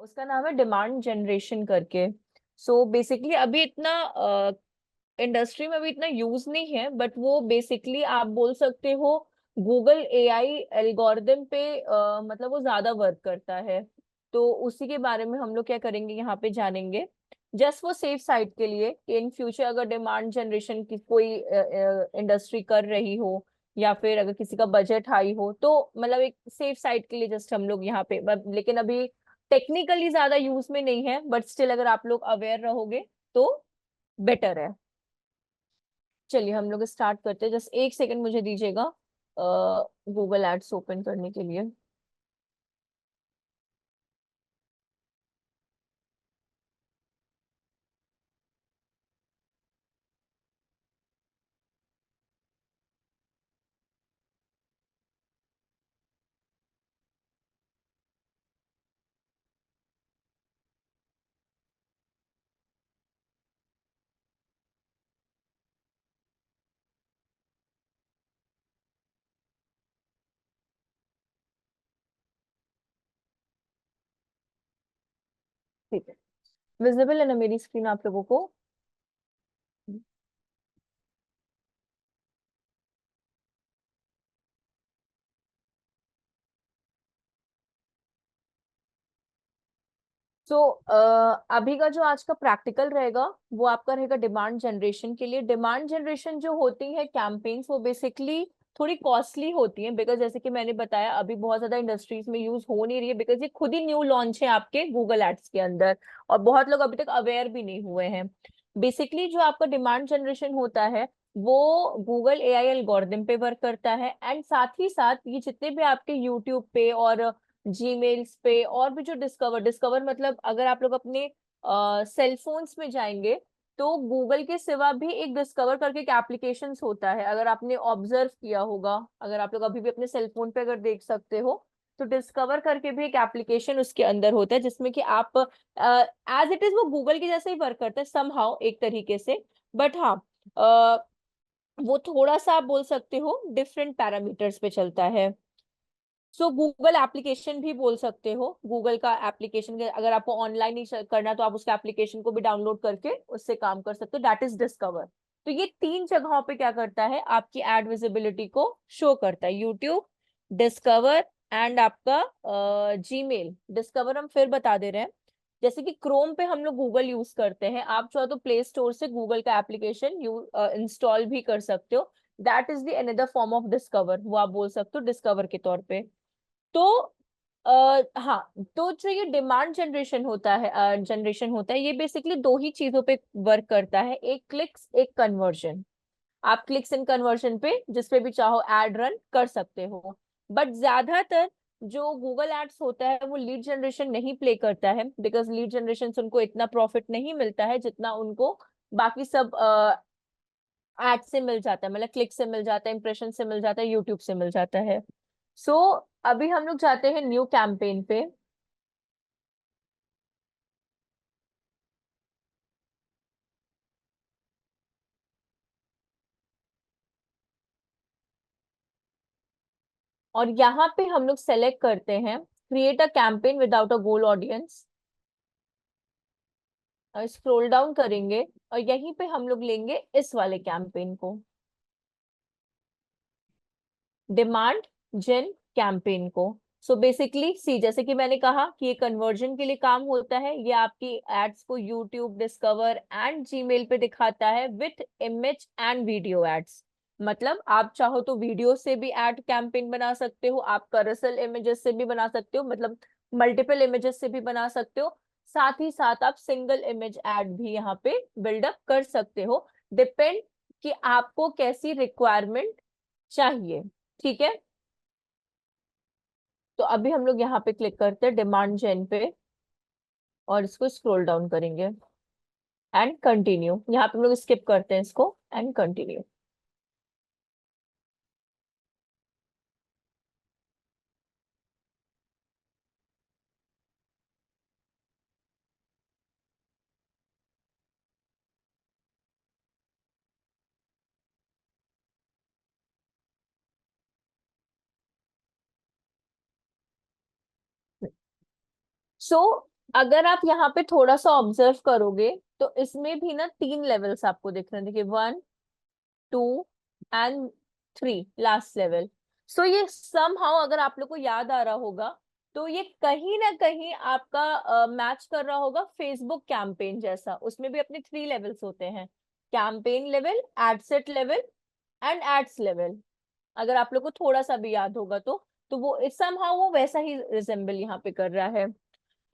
उसका नाम है डिमांड जनरेशन करके। सो बेसिकली अभी इतना इंडस्ट्री में भी इतना यूज नहीं है, बट वो बेसिकली आप बोल सकते हो गूगल एआई एल्गोरिदम पे मतलब वो ज्यादा वर्क करता है। तो उसी के बारे में हम लोग क्या करेंगे यहाँ पे जानेंगे। जस्ट वो सेफ साइड के लिए कि इन फ्यूचर अगर डिमांड जनरेशन की कोई इंडस्ट्री कर रही हो, या फिर अगर किसी का बजट हाई हो, तो मतलब एक सेफ साइड के लिए जस्ट हम लोग यहाँ पे लेकिन अभी टेक्निकली ज्यादा यूज में नहीं है, बट स्टिल अगर आप लोग अवेयर रहोगे तो बेटर है। चलिए हम लोग स्टार्ट करते हैं। जस्ट एक सेकंड मुझे दीजिएगा गूगल एड्स ओपन करने के लिए। ठीक है, विजिबल है ना मेरी स्क्रीन आप लोगों को? सो अभी का जो आज का प्रैक्टिकल रहेगा वो आपका रहेगा डिमांड जनरेशन के लिए। डिमांड जनरेशन जो होती है कैंपेन्स, वो बेसिकली थोड़ी कॉस्टली होती है, बिकॉज जैसे कि मैंने बताया अभी बहुत ज्यादा इंडस्ट्रीज में यूज हो नहीं रही है, बिकॉज ये खुद ही न्यू लॉन्च है आपके गूगल एड्स के अंदर, और बहुत लोग अभी तक अवेयर भी नहीं हुए हैं। बेसिकली जो आपका डिमांड जनरेशन होता है वो गूगल एआई एल्गोरिदम पे वर्क करता है, एंड साथ ही साथ ये जितने भी आपके यूट्यूब पे और जीमेल्स पे और भी जो डिस्कवर डिस्कवर मतलब अगर आप लोग अपने सेल फोन्स में जाएंगे तो गूगल के सिवा भी एक डिस्कवर करके एक एप्लीकेशन होता है, अगर आपने ऑब्जर्व किया होगा, अगर आप लोग अभी भी अपने सेल फोन पे अगर देख सकते हो, तो डिस्कवर करके भी एक एप्लीकेशन उसके अंदर होता है, जिसमें कि आप एज इट इज वो गूगल के जैसे ही वर्क करता है समहाउ एक तरीके से। बट हाँ, अ, वो थोड़ा सा आप बोल सकते हो डिफरेंट पैरामीटर्स पे चलता है। सो गूगल एप्लीकेशन भी बोल सकते हो। गूगल का एप्लीकेशन अगर आपको ऑनलाइन ही करना तो आप उसके एप्लीकेशन को भी डाउनलोड करके उससे काम कर सकते हो, दैट इज डिस्कवर। तो ये तीन जगहों पे क्या करता है, आपकी एड विजिबिलिटी को शो करता है, यूट्यूब, डिस्कवर एंड आपका जीमेल। डिस्कवर हम फिर बता दे रहे हैं, जैसे कि क्रोम पे हम लोग गूगल यूज करते हैं, आप चाहो तो प्ले स्टोर से गूगल का एप्लीकेशन यू इंस्टॉल भी कर सकते हो। That is the another form of discover, वो आप बोल सकते हो डिस्कवर के तौर पे। तो हाँ, तो जो ये डिमांड जनरेशन होता है, ये बेसिकली दो ही चीजों पे वर्क करता है, एक क्लिक्स एक कन्वर्जन। आप क्लिक्स इन कन्वर्जन पे जिस पे भी चाहो एड रन कर सकते हो। बट ज्यादातर जो गूगल एड्स होता है वो लीड जनरेशन नहीं प्ले करता है, बिकॉज लीड जनरेशन से उनको इतना प्रॉफिट नहीं मिलता है जितना उनको बाकी सब एड से मिल जाता है, मतलब क्लिक से मिल जाता है, इंप्रेशन से मिल जाता है, यूट्यूब से मिल जाता है। सो अभी हम लोग जाते हैं न्यू कैंपेन पे। और यहाँ पे हम लोग सेलेक्ट करते हैं create a campaign without a goal audience, और स्क्रॉल डाउन करेंगे और यहीं पे हम लोग लेंगे इस वाले कैंपेन को, डिमांड जेन कैंपेन को। सो बेसिकली सी, जैसे कि मैंने कहा कि ये कन्वर्जन के लिए काम होता है, ये आपकी एड्स को यूट्यूब, डिस्कवर एंड जीमेल पे दिखाता है with image and video ads. मतलब आप चाहो तो वीडियो से भी एड कैंपेन बना सकते हो, आप कैरोसेल इमेजेस से भी बना सकते हो, मतलब मल्टीपल इमेजेस से भी बना सकते हो, साथ ही साथ आप सिंगल इमेज एड भी यहाँ पे बिल्डअप कर सकते हो, डिपेंड कि आपको कैसी रिक्वायरमेंट चाहिए। ठीक है, तो अभी हम लोग यहाँ पे क्लिक करते हैं डिमांड जेन पे, और इसको स्क्रॉल डाउन करेंगे एंड कंटिन्यू, यहाँ पे हम लोग स्किप करते हैं इसको एंड कंटिन्यू। सो अगर आप यहाँ पे थोड़ा सा ऑब्जर्व करोगे तो इसमें भी ना 3 लेवल्स आपको दिख रहे हैं, देखिए 1, 2 एंड 3, लास्ट लेवल। सो ये सम हाउ अगर आप लोग को याद आ रहा होगा तो ये कहीं ना कहीं आपका मैच कर रहा होगा फेसबुक कैंपेन जैसा। उसमें भी अपने 3 लेवल्स होते हैं, campaign level, ad set level and ads level. अगर आप लोग को थोड़ा सा भी याद होगा तो वो समहाउ वो वैसा ही रिजेंबल यहाँ पे कर रहा है।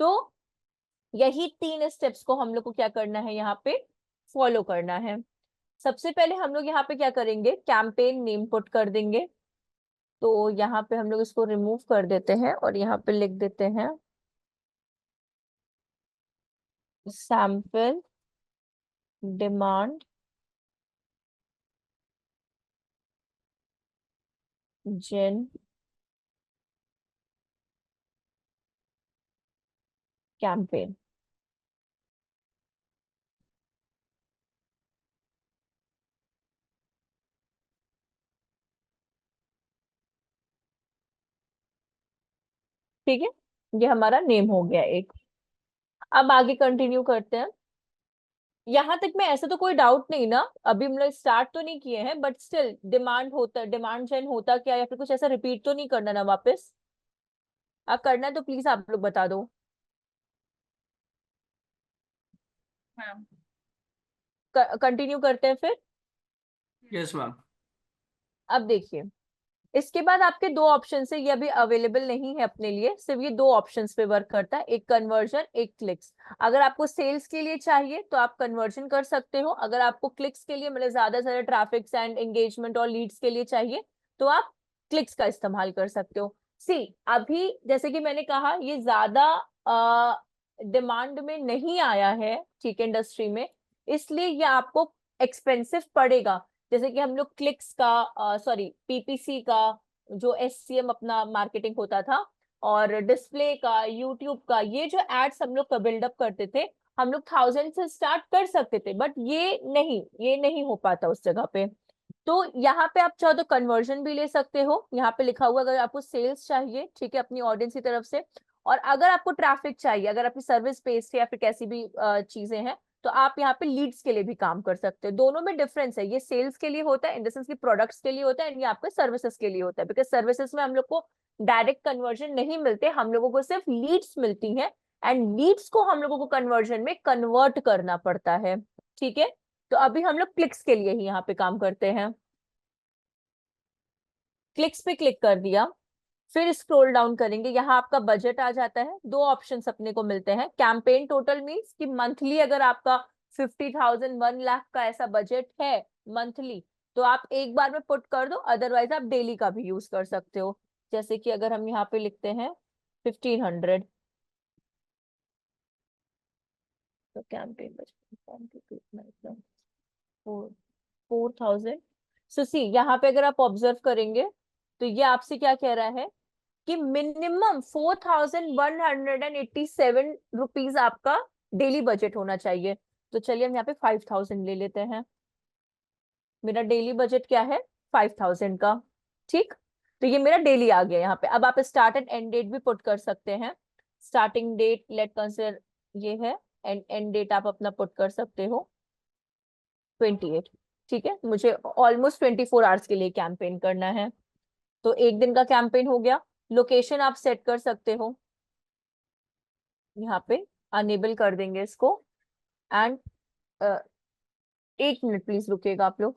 तो यही 3 स्टेप्स को हम लोग को क्या करना है, यहाँ पे फॉलो करना है। सबसे पहले हम लोग यहाँ पे क्या करेंगे, कैंपेन नेम पुट कर देंगे। तो यहाँ पे हम लोग इसको रिमूव कर देते हैं और यहाँ पे लिख देते हैं सैंपल डिमांड जिन कैंपेन। ठीक है, ये हमारा नेम हो गया एक। अब आगे कंटिन्यू करते हैं। यहाँ तक में ऐसा तो कोई डाउट नहीं ना, अभी हम लोग स्टार्ट तो नहीं किए हैं, बट स्टिल डिमांड होता, डिमांड जेन होता क्या, या फिर कुछ ऐसा रिपीट तो नहीं करना ना वापस? अब करना है तो प्लीज आप लोग बता दो। मैम। कंटिन्यू करते हैं फिर। Yes ma'am. अब देखिए, इसके बाद आपके 2 ऑप्शन है, ये अभी अवेलेबल नहीं है अपने लिए, सिर्फ ये 2 ऑप्शंस पे वर्क करता है, एक कन्वर्जन एक क्लिक्स। अगर आपको सेल्स के लिए चाहिए तो आप कन्वर्जन कर सकते हो, अगर आपको क्लिक्स के लिए मतलब ज्यादा से ज्यादा ट्रैफिक एंड एंगेजमेंट और लीड्स के लिए चाहिए तो आप क्लिक्स का इस्तेमाल कर सकते हो। सी, अभी जैसे कि मैंने कहा ये ज्यादा डिमांड में नहीं आया है, ठीक है, इंडस्ट्री में, इसलिए ये आपको एक्सपेंसिव पड़ेगा। जैसे कि हम लोग क्लिक्स का, सॉरी पीपीसी का, जो एससीएम अपना मार्केटिंग होता था, और डिस्प्ले का, यूट्यूब का, ये जो एड्स हम लोग का बिल्डअप करते थे, हम लोग 1000 से स्टार्ट कर सकते थे, बट ये नहीं हो पाता उस जगह पे। तो यहाँ पे आप चाहो तो कन्वर्जन भी ले सकते हो, यहाँ पे लिखा हुआ अगर आपको सेल्स चाहिए, ठीक है, अपनी ऑडियंस की तरफ से, और अगर आपको ट्रैफिक चाहिए, अगर आपकी सर्विस बेस्ड है या फिर कैसी भी चीजें हैं, तो आप यहाँ पे लीड्स के लिए भी काम कर सकते हो। दोनों में डिफरेंस है, ये सेल्स के लिए होता है इन द सेंस की प्रोडक्ट्स के लिए होता है, एंड ये आपके सर्विसेज के लिए होता है, बिकॉज सर्विसेज में हम लोग को डायरेक्ट कन्वर्जन नहीं मिलते, हम लोगों को सिर्फ लीड्स मिलती हैं, एंड लीड्स को हम लोगों को कन्वर्जन में कन्वर्ट करना पड़ता है। ठीक है, तो अभी हम लोग क्लिक्स के लिए ही यहाँ पे काम करते हैं। क्लिक्स पे क्लिक कर दिया, फिर स्क्रॉल डाउन करेंगे, यहाँ आपका बजट आ जाता है। 2 ऑप्शंस अपने को मिलते हैं, कैंपेन टोटल मीन्स कि मंथली अगर आपका 50,000 1 लाख का ऐसा बजट है मंथली, तो आप एक बार में पुट कर दो, अदरवाइज आप डेली का भी यूज कर सकते हो। जैसे कि अगर हम यहाँ पे लिखते हैं 1500, तो कैंपेन बजट 4,000। सो सी, यहाँ पे अगर आप ऑब्जर्व करेंगे तो ये आपसे क्या कह रहा है कि मिनिमम 4,187 आपका डेली बजट होना चाहिए। तो चलिए हम यहाँ पे 5,000 ले लेते हैं। मेरा डेली बजट क्या है, 5,000 का। ठीक, तो ये मेरा डेली आ गया यहाँ पे। अब आप स्टार्ट एंड एंड डेट भी पुट कर सकते हैं। स्टार्टिंग डेट लेट कंसिडर ये है, एंड एंड डेट आप अपना पुट कर सकते हो 28। ठीक है, मुझे ऑलमोस्ट 24 आवर्स के लिए कैंपेन करना है, तो एक दिन का कैंपेन हो गया। लोकेशन आप सेट कर सकते हो, यहाँ पे अनेबल कर देंगे इसको। एंड 1 मिनट प्लीज रुकिएगा आप लोग।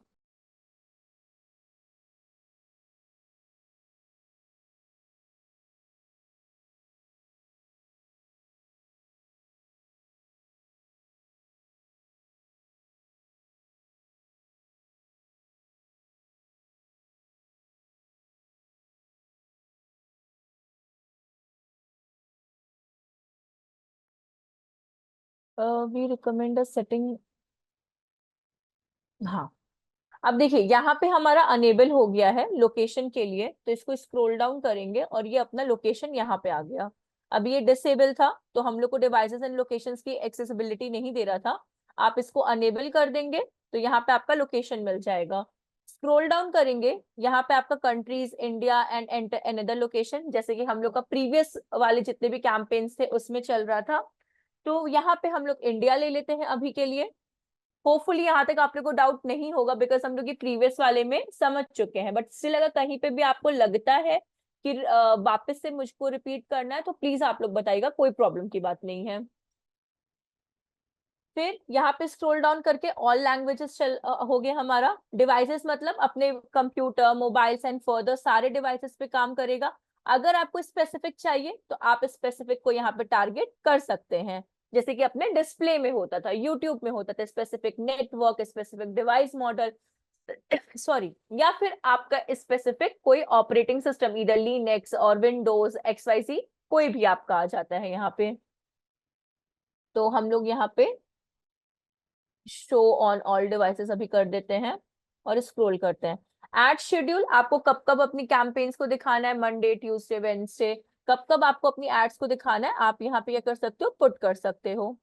वी रिकमेंड सेटिंग, हाँ। अब देखिए यहाँ पे हमारा अनेबल हो गया है लोकेशन के लिए, तो इसको स्क्रॉल डाउन करेंगे और ये अपना लोकेशन यहाँ पे आ गया। अब ये डिसेबल था तो हम लोग को डिवाइसेस एंड लोकेशंस की एक्सेसिबिलिटी नहीं दे रहा था। आप इसको अनेबल कर देंगे तो यहाँ पे आपका लोकेशन मिल जाएगा। स्क्रॉल डाउन करेंगे, यहाँ पे आपका countries India and another location, जैसे कि हम लोग का प्रीवियस वाले जितने भी कैंपेन्स थे उसमें चल रहा था। तो यहाँ पे हम लोग इंडिया ले लेते हैं अभी के लिए। होपफुली यहाँ तक आप लोग को डाउट नहीं होगा, बिकॉज हम लोग ये प्रीवियस वाले में समझ चुके हैं। बट स्टिल अगर कहीं पे भी आपको लगता है कि वापस से मुझको रिपीट करना है, तो प्लीज आप लोग बताइएगा, कोई प्रॉब्लम की बात नहीं है। फिर यहाँ पे स्क्रॉल डाउन करके ऑल लैंग्वेजेस हो गए हमारा। डिवाइसेस मतलब अपने कंप्यूटर, मोबाइल्स एंड फर्दर सारे डिवाइसेस पे काम करेगा। अगर आपको स्पेसिफिक चाहिए तो आप स्पेसिफिक को यहाँ पे टारगेट कर सकते हैं, जैसे कि अपने डिस्प्ले में होता था, यूट्यूब में होता था specific network, specific device model, sorry, या फिर आपका स्पेसिफिक कोई ऑपरेटिंग सिस्टम, इधर लिनक्स और विंडोज XYZ कोई भी आपका आ जाता है यहाँ पे। तो हम लोग यहाँ पे शो ऑन ऑल डिवाइसेस अभी कर देते हैं और स्क्रॉल करते हैं। एड शेड्यूल, आपको कब कब अपनी कैंपेन्स को दिखाना है, मंडे, ट्यूसडे, वेडनेसडे, कब कब आपको अपनी एड्स को दिखाना है, आप यहाँ पे क्या कर सकते हो, पुट कर सकते हो।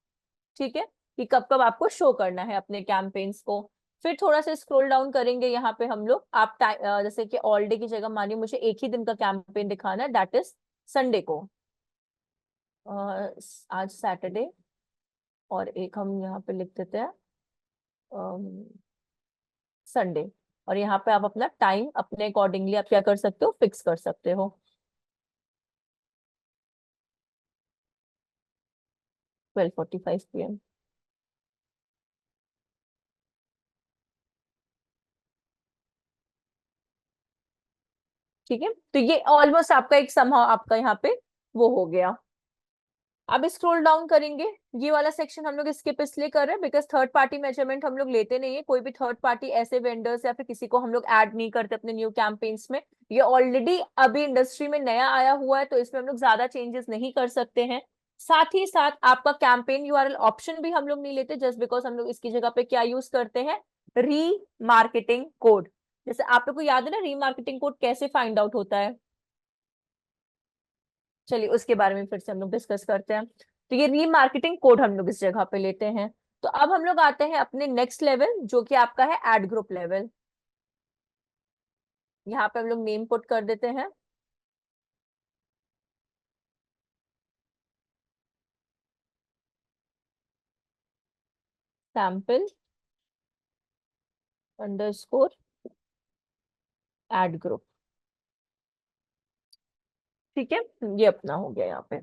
ठीक है, कि कब कब आपको शो करना है अपने कैंपेन्स को। फिर थोड़ा सा स्क्रॉल डाउन करेंगे यहाँ पे हम लोग, आप जैसे कि ऑल डे की जगह मानिए मुझे एक ही दिन का कैंपेन दिखाना है, दैट इज संडे को। आज सैटरडे, और एक हम यहाँ पे लिख देते हैं संडे, और यहाँ पे आप अपना टाइम अपने अकॉर्डिंगली आप क्या कर सकते हो, फिक्स कर सकते हो। 12:45 PM। ठीक है, तो ये ऑलमोस्ट आपका एक समहाउ आपका यहाँ पे वो हो गया। अब स्क्रॉल डाउन करेंगे, ये वाला सेक्शन हम लोग स्किप इसलिए कर रहे हैं बिकॉज थर्ड पार्टी मेजरमेंट हम लोग लेते नहीं है, कोई भी थर्ड पार्टी ऐसे वेंडर्स या फिर किसी को हम लोग ऐड नहीं करते अपने न्यू कैंपेन्स में। ये ऑलरेडी अभी इंडस्ट्री में नया आया हुआ है, तो इसमें हम लोग ज्यादा चेंजेस नहीं कर सकते हैं। साथ ही साथ आपका कैंपेन URL ऑप्शन भी हम लोग नहीं लेते, जस्ट बिकॉज हम लोग इसकी जगह पे क्या यूज करते हैं, रीमार्केटिंग कोड। जैसे आप लोग को याद है ना रीमार्केटिंग कोड कैसे फाइंड आउट होता है, चलिए उसके बारे में फिर से हम लोग डिस्कस करते हैं। तो ये रीमार्केटिंग कोड हम लोग इस जगह पे लेते हैं। तो अब हम लोग आते हैं अपने नेक्स्ट लेवल, जो कि आपका है एड ग्रुप लेवल। यहाँ पे हम लोग नेम पुट कर देते हैं, सैंपल अंडरस्कोर एड ग्रुप। ठीक है, ये अपना हो गया यहाँ पे।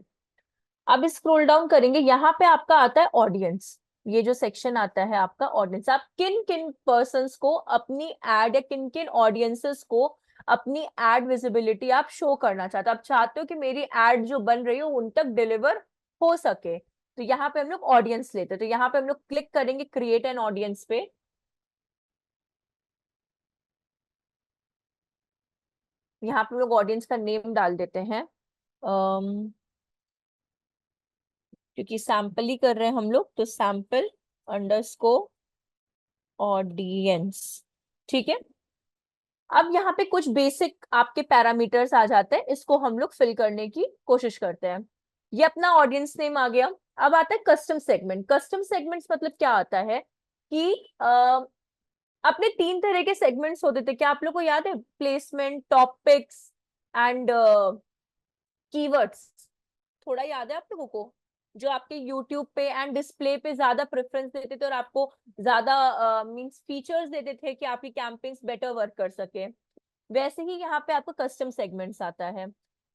अब स्क्रॉल डाउन करेंगे, यहाँ पे आपका आता है ऑडियंस। ये जो सेक्शन आता है आपका ऑडियंस, आप किन किन पर्संस को अपनी एड या किन किन ऑडियंसेस को अपनी एड विजिबिलिटी आप शो करना चाहते हो, आप चाहते हो कि मेरी एड जो बन रही हो उन तक डिलीवर हो सके। तो यहाँ पे हम लोग ऑडियंस लेते हैं, तो यहाँ पे हम लोग क्लिक करेंगे क्रिएट एन ऑडियंस पे। यहाँ पे हम लोग ऑडियंस का नेम डाल देते हैं, क्योंकि सैंपल ही कर रहे हैं हम लोग, तो सैंपल अंडरस्कोर ऑडियंस। ठीक है, अब यहाँ पे कुछ बेसिक आपके पैरामीटर्स आ जाते हैं, इसको हम लोग फिल करने की कोशिश करते हैं। ये अपना ऑडियंस नेम आ गया। अब आता है कस्टम सेगमेंट। कस्टम सेगमेंट्स मतलब क्या आता है कि अपने 3 तरह के सेगमेंट्स होते थे, क्या आप लोग को याद है, प्लेसमेंट, टॉपिक्स एंड कीवर्ड्स। थोड़ा याद है आप लोगों को, जो आपके यूट्यूब पे एंड डिस्प्ले पे ज्यादा प्रेफरेंस देते थे और आपको ज्यादा मींस फीचर्स देते थे कि आपकी कैंपेन्स बेटर वर्क कर सके। वैसे ही यहाँ पे आपको कस्टम सेगमेंट्स आता है।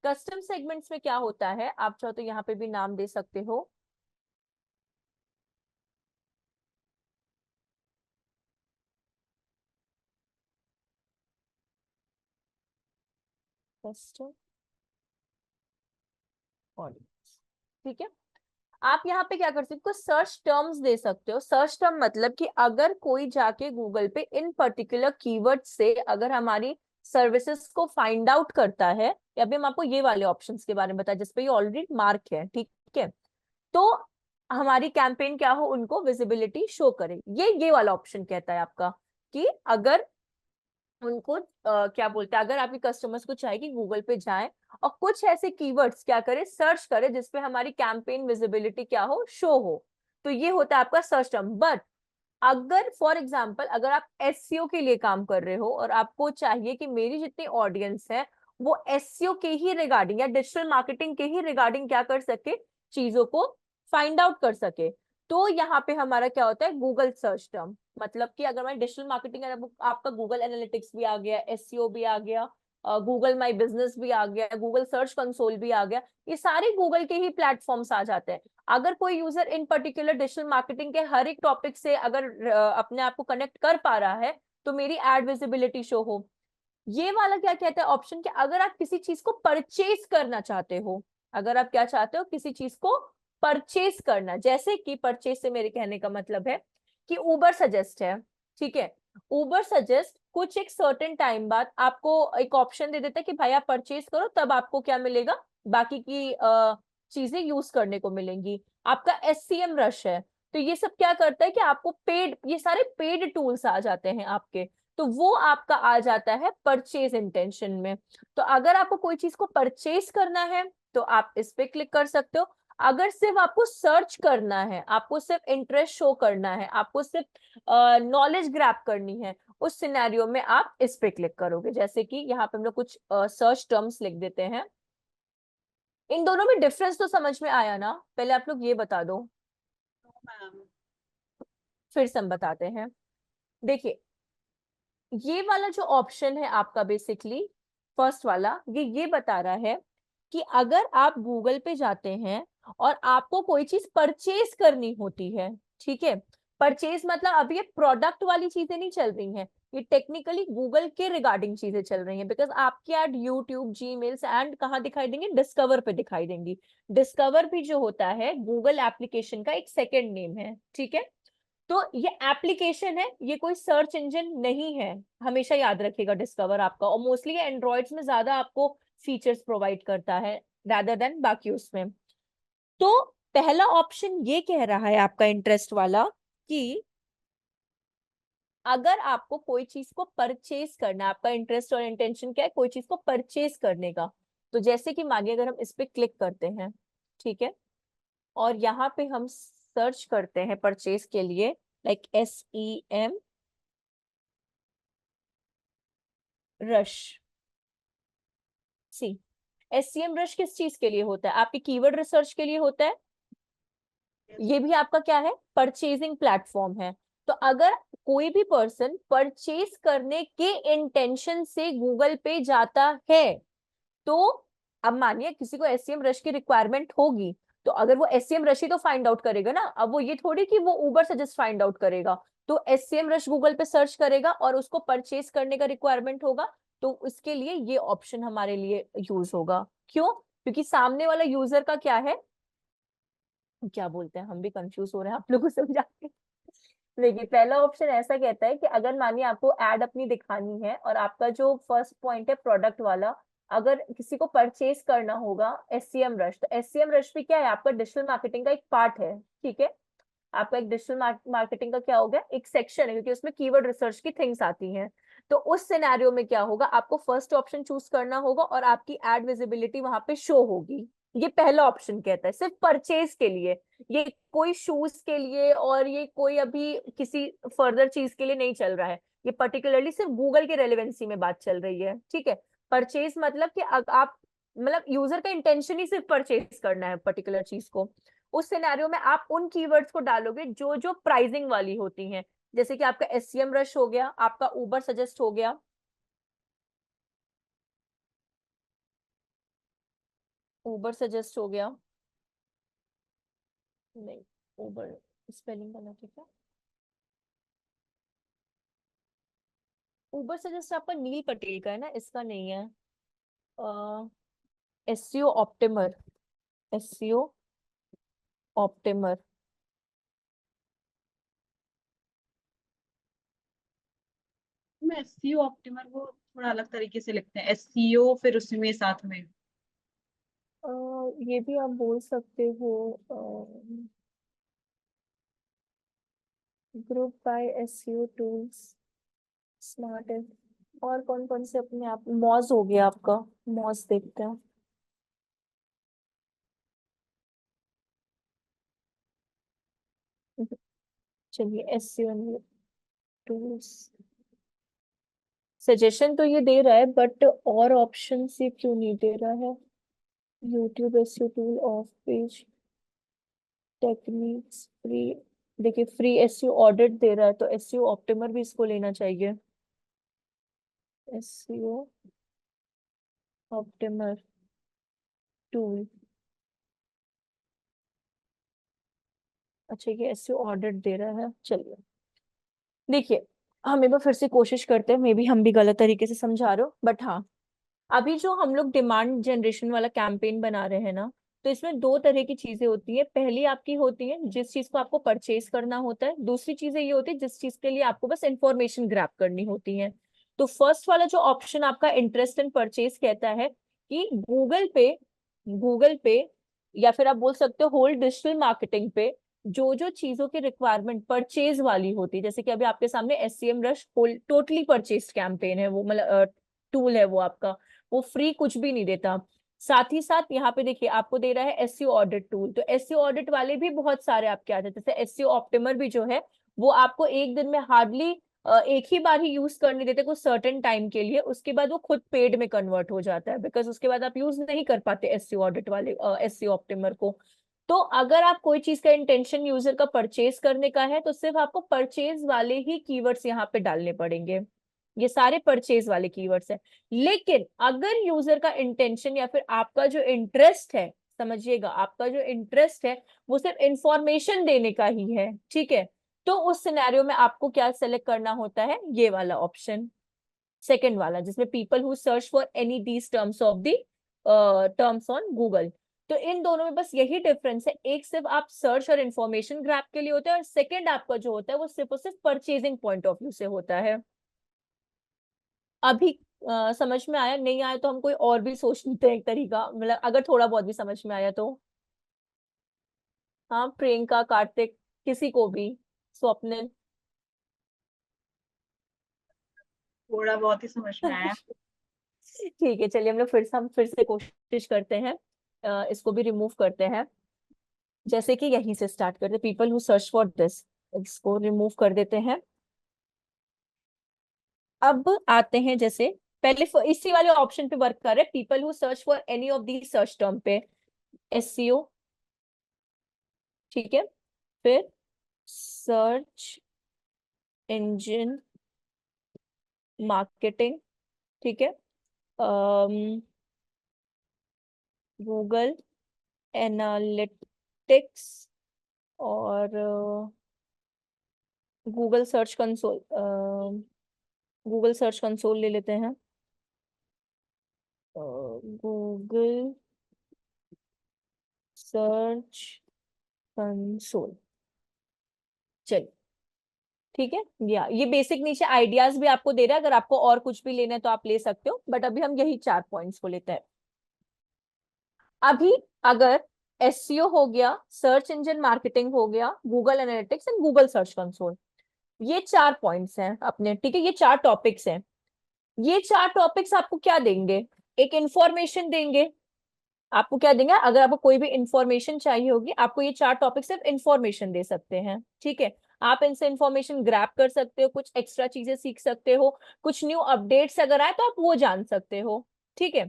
कस्टम सेगमेंट्स में क्या होता है, आप चाहो तो यहाँ पे भी नाम दे सकते हो, कस्टम ऑडियंस। ठीक है, आप यहाँ पे क्या कर सकते हो, सर्च टर्म्स दे सकते हो। सर्च टर्म मतलब कि अगर कोई जाके गूगल पे इन पर्टिकुलर कीवर्ड से अगर हमारी सर्विसेज को फाइंड आउट करता है, या अभी हम आपको ये वाले ऑप्शंस के बारे में बताया जिसपे ये ऑलरेडी मार्क है, ठीक है, तो हमारी कैंपेन क्या हो, उनको विजिबिलिटी शो करे। ये वाला ऑप्शन कहता है आपका कि अगर उनको क्या बोलते हैं, अगर आपके कस्टमर्स को चाहिए कि गूगल पे जाएं और कुछ ऐसे कीवर्ड्स क्या करे, सर्च करे जिसपे हमारी कैंपेन विजिबिलिटी क्या हो, शो हो, तो ये होता है आपका सर्च टर्म। बट अगर फॉर एग्जाम्पल अगर आप एसईओ के लिए काम कर रहे हो और आपको चाहिए कि मेरी जितनी ऑडियंस है वो एसईओ के ही रिगार्डिंग या डिजिटल मार्केटिंग के ही रिगार्डिंग क्या कर सके, चीजों को फाइंड आउट कर सके। तो यहाँ पे हमारा क्या होता है, गूगल सर्च टर्म। मतलब कि अगर मैं डिजिटल मार्केटिंग, आपका गूगल एनालिटिक्स भी आ गया, एसईओ भी आ गया, गूगल माई बिजनेस भी आ गया, गूगल सर्च कंसोल भी आ गया, ये सारे गूगल के ही प्लेटफॉर्म्स आ जाते हैं। अगर कोई यूजर इन पर्टिकुलर डिजिटल मार्केटिंग के हर एक टॉपिक से अगर अपने आप को कनेक्ट कर पा रहा है तो मेरी एड विजिबिलिटी शो हो। ये वाला क्या कहता है ऑप्शन, कि अगर आप किसी चीज को परचेज करना चाहते हो, अगर आप क्या चाहते हो, किसी चीज को परचेज करना, जैसे कि परचेज से मेरे कहने का मतलब है कि उबर सजेस्ट है, ठीक है, उबर सजेस्ट कुछ एक सर्टेन टाइम बाद आपको एक ऑप्शन दे देता है कि भाई आप परचेज करो, तब आपको क्या मिलेगा, बाकी की चीजें यूज करने को मिलेंगी। आपका एससीएम रश है, तो ये सब क्या करता है कि आपको पेड, ये सारे पेड टूल्स आ जाते हैं आपके, तो वो आपका आ जाता है परचेज इंटेंशन में। तो अगर आपको कोई चीज को परचेज करना है तो आप इस पे क्लिक कर सकते हो। अगर सिर्फ आपको सर्च करना है, आपको सिर्फ इंटरेस्ट शो करना है, आपको सिर्फ नॉलेज ग्रैब करनी है, उस सिनेरियो में आप इस पे क्लिक करोगे। जैसे कि यहाँ पे हम लोग कुछ सर्च टर्म्स लिख देते हैं। इन दोनों में डिफरेंस तो समझ में आया ना? पहले आप लोग ये बता दो, मैम। फिर से हम बताते हैं। देखिए, ये वाला जो ऑप्शन है आपका, बेसिकली फर्स्ट वाला, ये बता रहा है कि अगर आप गूगल पे जाते हैं और आपको कोई चीज परचेज करनी होती है, ठीक है, परचेज मतलब अब ये प्रोडक्ट वाली चीजें नहीं चल रही हैं, ये टेक्निकली गूगल के रिगार्डिंग चीजें चल रही हैं, बिकॉज आपकी एड यूट्यूब, जीमेल्स एंड कहाँ दिखाई देंगी, डिस्कवर पे दिखाई देंगी। डिस्कवर भी जो होता है गूगल एप्लीकेशन का एक सेकेंड नेम है, ठीक है। तो ये एप्लीकेशन है, ये कोई सर्च इंजन नहीं है, हमेशा याद रखिएगा डिस्कवर आपका, और मोस्टली एंड्रॉइड्स में ज्यादा आपको फीचर्स प्रोवाइड करता है रादर देन बाकी उसमें। तो पहला ऑप्शन ये कह रहा है आपका इंटरेस्ट वाला कि अगर आपको कोई चीज को परचेज करना है, आपका इंटरेस्ट और इंटेंशन क्या है, कोई चीज को परचेज करने का, तो जैसे कि मानिए अगर हम इस पे क्लिक करते हैं, ठीक है, और यहाँ पे हम सर्च करते हैं परचेज के लिए, लाइक SEM रश, सी, SCM रश किस चीज के लिए होता है, आपकी कीवर्ड रिसर्च के लिए होता है। ये भी आपका क्या है, परचेजिंग प्लेटफॉर्म है। तो अगर कोई भी पर्सन परचेज करने के इंटेंशन से गूगल पे जाता है, तो अब मानिए किसी को SCM रश की रिक्वायरमेंट होगी, तो अगर वो SCM रश ही तो फाइंड आउट करेगा ना, अब वो ये थोड़ी कि वो उबर सजेस्ट फाइंड आउट करेगा। तो SCM रश गूगल पे सर्च करेगा और उसको परचेज करने का रिक्वायरमेंट होगा, तो उसके लिए ये ऑप्शन हमारे लिए यूज होगा। क्यों? क्योंकि सामने वाला यूजर का क्या है, क्या बोलते हैं, हम भी कंफ्यूज हो रहे हैं आप लोगों को समझा के। देखिए, पहला ऑप्शन ऐसा कहता है कि अगर मानिए आपको एड अपनी दिखानी है और आपका जो फर्स्ट पॉइंट है प्रोडक्ट वाला, अगर किसी को परचेज करना होगा SCM रश, तो SCM रश भी क्या है, आपका डिजिटल मार्केटिंग का एक पार्ट है, ठीक है। आपका एक डिजिटल मार्केटिंग का क्या होगा, एक सेक्शन है, क्योंकि उसमें कीवर्ड रिसर्च की थिंग्स आती हैं। तो उस सिनेरियो में क्या होगा, आपको फर्स्ट ऑप्शन चूज करना होगा और आपकी एड विजिबिलिटी वहां पे शो होगी। ये पहला ऑप्शन कहता है सिर्फ परचेज के लिए, ये कोई शूज के लिए और ये कोई अभी किसी फर्दर चीज के लिए नहीं चल रहा है, ये पर्टिकुलरली सिर्फ गूगल के रेलेवेंसी में बात चल रही है, ठीक है। परचेज मतलब कि आप, मतलब यूजर का इंटेंशन ही सिर्फ परचेज करना है पर्टिकुलर चीज को। उस सिनेरियो में आप उन कीवर्ड्स को डालोगे जो जो प्राइसिंग वाली होती हैं, जैसे कि आपका SCM रश हो गया, आपका उबर सजेस्ट हो गया, उबर सजेस्ट हो गया, नहीं, उबर स्पेलिंग गलत है क्या, उबर सजेस्ट आपका नील पटेल का है ना, इसका नहीं है। SEO ऑप्टिमर, SEO ऑप्टिमर, मैं एससीओ ऑप्टिमर वो थोड़ा अलग तरीके से लिखते हैं, एससीओ फिर उसमें साथ में। ये भी आप बोल सकते हो, group by SEO tools, smart है। और कौन कौन से अपने आप, मॉज हो गया आपका, मॉज देखते हैं। चलिए, SEO टूल्स, सजेशन तो ये दे रहा है, बट और ऑप्शन ये क्यों नहीं दे रहा है, YouTube SEO tool of page, techniques free, देखिए फ्री एसईओ ऑडिट दे रहा है तो एसईओ ऑप्टिमर भी इसको लेना चाहिए। एसईओ ऑप्टिमर टूल, अच्छा ये एसईओ ऑडिट दे रहा है, चलिए देखिए हम एक बार फिर से कोशिश करते हैं, मे बी हम भी गलत तरीके से समझा रहे हो, बट हाँ अभी जो हम लोग डिमांड जनरेशन वाला कैंपेन बना रहे हैं ना, तो इसमें दो तरह की चीजें होती है। पहली आपकी होती है जिस चीज को आपको परचेज करना होता है, दूसरी चीजें ये होती है जिस चीज के लिए आपको बस इंफॉर्मेशन ग्रैब करनी होती है। तो फर्स्ट वाला जो ऑप्शन आपका इंटरेस्ट इन परचेज कहता है कि गूगल पे या फिर आप बोल सकते हो होल डिजिटल मार्केटिंग पे जो जो चीजों की रिक्वायरमेंट परचेज वाली होती है, जैसे कि अभी आपके सामने SCM rush totally purchase campaign है, वो मतलब टूल है वो आपका, वो फ्री कुछ भी नहीं देता। साथ ही साथ यहाँ पे देखिए आपको दे रहा है एसईओ ऑडिट टूल, तो एसईओ ऑडिट वाले भी बहुत सारे आपके आते हैं, जैसे एसईओ ऑप्टिमर भी जो है वो आपको एक दिन में हार्डली एक ही बार ही यूज करने देते कुछ सर्टेन टाइम के लिए, उसके बाद वो खुद पेड में कन्वर्ट हो जाता है, बिकॉज उसके बाद आप यूज नहीं कर पाते एसईओ ऑडिट वाले एसईओ ऑप्टिमर को। तो अगर आप कोई चीज का इंटेंशन यूजर का परचेज करने का है तो सिर्फ आपको परचेज वाले ही कीवर्ड्स यहाँ पे डालने पड़ेंगे, ये सारे परचेज वाले कीवर्ड्स हैं। लेकिन अगर यूजर का इंटेंशन या फिर आपका जो इंटरेस्ट है, समझिएगा आपका जो इंटरेस्ट है वो सिर्फ इंफॉर्मेशन देने का ही है, ठीक है, तो उस सिनेरियो में आपको क्या सेलेक्ट करना होता है, ये वाला ऑप्शन, सेकंड वाला, जिसमें people who search for any these terms of the terms on Google. तो इन दोनों में बस यही डिफरेंस है, एक सिर्फ आप सर्च और इंफॉर्मेशन ग्रैब के लिए होता है और सेकंड आपका जो होता है वो सिर्फ और सिर्फ परचेजिंग पॉइंट ऑफ व्यू से होता है। अभी समझ में आया, नहीं आया तो हम कोई और भी सोच लेते हैं एक तरीका, मतलब अगर थोड़ा बहुत भी समझ में आया तो। हाँ प्रियंका, कार्तिक, किसी को भी, स्वप्निल। थोड़ा बहुत ही समझ में आया। ठीक है चलिए हम फिर से कोशिश करते हैं, इसको भी रिमूव करते हैं, जैसे कि यहीं से स्टार्ट करते हैं, people who search for this, इसको रिमूव कर देते हैं। अब आते हैं जैसे पहले इसी वाले ऑप्शन पे वर्क कर रहे हैं, people who search for any of the search term पे एससीओ, ठीक है, फिर सर्च इंजन मार्केटिंग, ठीक है, गूगल एनालिटिक्स और Google search console, Google search console ले लेते हैं, गूगल सर्च कंसोल, चलिए ठीक है। या ये बेसिक नीचे आइडियाज भी आपको दे रहा है, अगर आपको और कुछ भी लेना है तो आप ले सकते हो, बट अभी हम यही 4 पॉइंट्स को लेते हैं। अभी अगर एसईओ हो गया, सर्च इंजन मार्केटिंग हो गया, Google analytics and Google search console, ये 4 पॉइंट्स हैं अपने, ठीक है, ये 4 टॉपिक्स हैं। ये 4 टॉपिक्स आपको क्या देंगे, एक इंफॉर्मेशन देंगे, आपको क्या देंगे, अगर आपको कोई भी इंफॉर्मेशन चाहिए होगी आपको ये 4 टॉपिक सिर्फ इंफॉर्मेशन दे सकते हैं, ठीक है। आप इनसे इंफॉर्मेशन ग्रैब कर सकते हो, कुछ एक्स्ट्रा चीजें सीख सकते हो, कुछ न्यू अपडेट्स अगर आए तो आप वो जान सकते हो, ठीक है।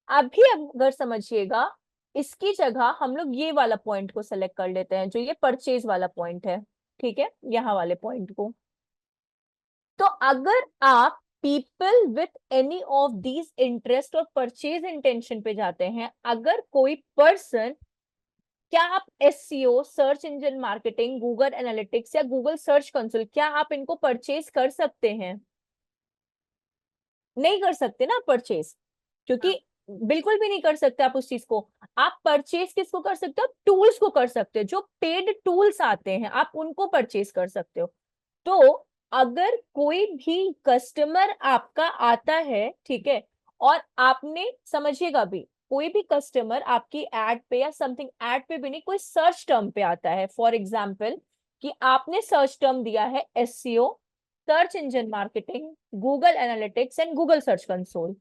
अभी अगर समझिएगा, इसकी जगह हम लोग ये वाला पॉइंट को सेलेक्ट कर लेते हैं, जो ये परचेज वाला पॉइंट है, ठीक है, यहाँ वाले पॉइंट को। तो अगर आप people with any of these interest और परचेज इंटेंशन पे जाते हैं, अगर कोई पर्सन, क्या आप SCO, search engine marketing, Google analytics या गूगल सर्च कंसोल, क्या आप इनको परचेज कर सकते हैं? नहीं कर सकते ना परचेज, क्योंकि हाँ। बिल्कुल भी नहीं कर सकते आप उस चीज को। आप परचेज किसको कर सकते हो, टूल्स को कर सकते हो, जो पेड टूल्स आते हैं आप उनको परचेज कर सकते हो। तो अगर कोई भी कस्टमर आपका आता है, ठीक है, और आपने, समझिएगा भी, कोई भी कस्टमर आपकी एड पे या समथिंग, एड पे भी नहीं, कोई सर्च टर्म पे आता है, फॉर एग्जाम्पल कि आपने सर्च टर्म दिया है SCO, search engine marketing, Google analytics and Google search console,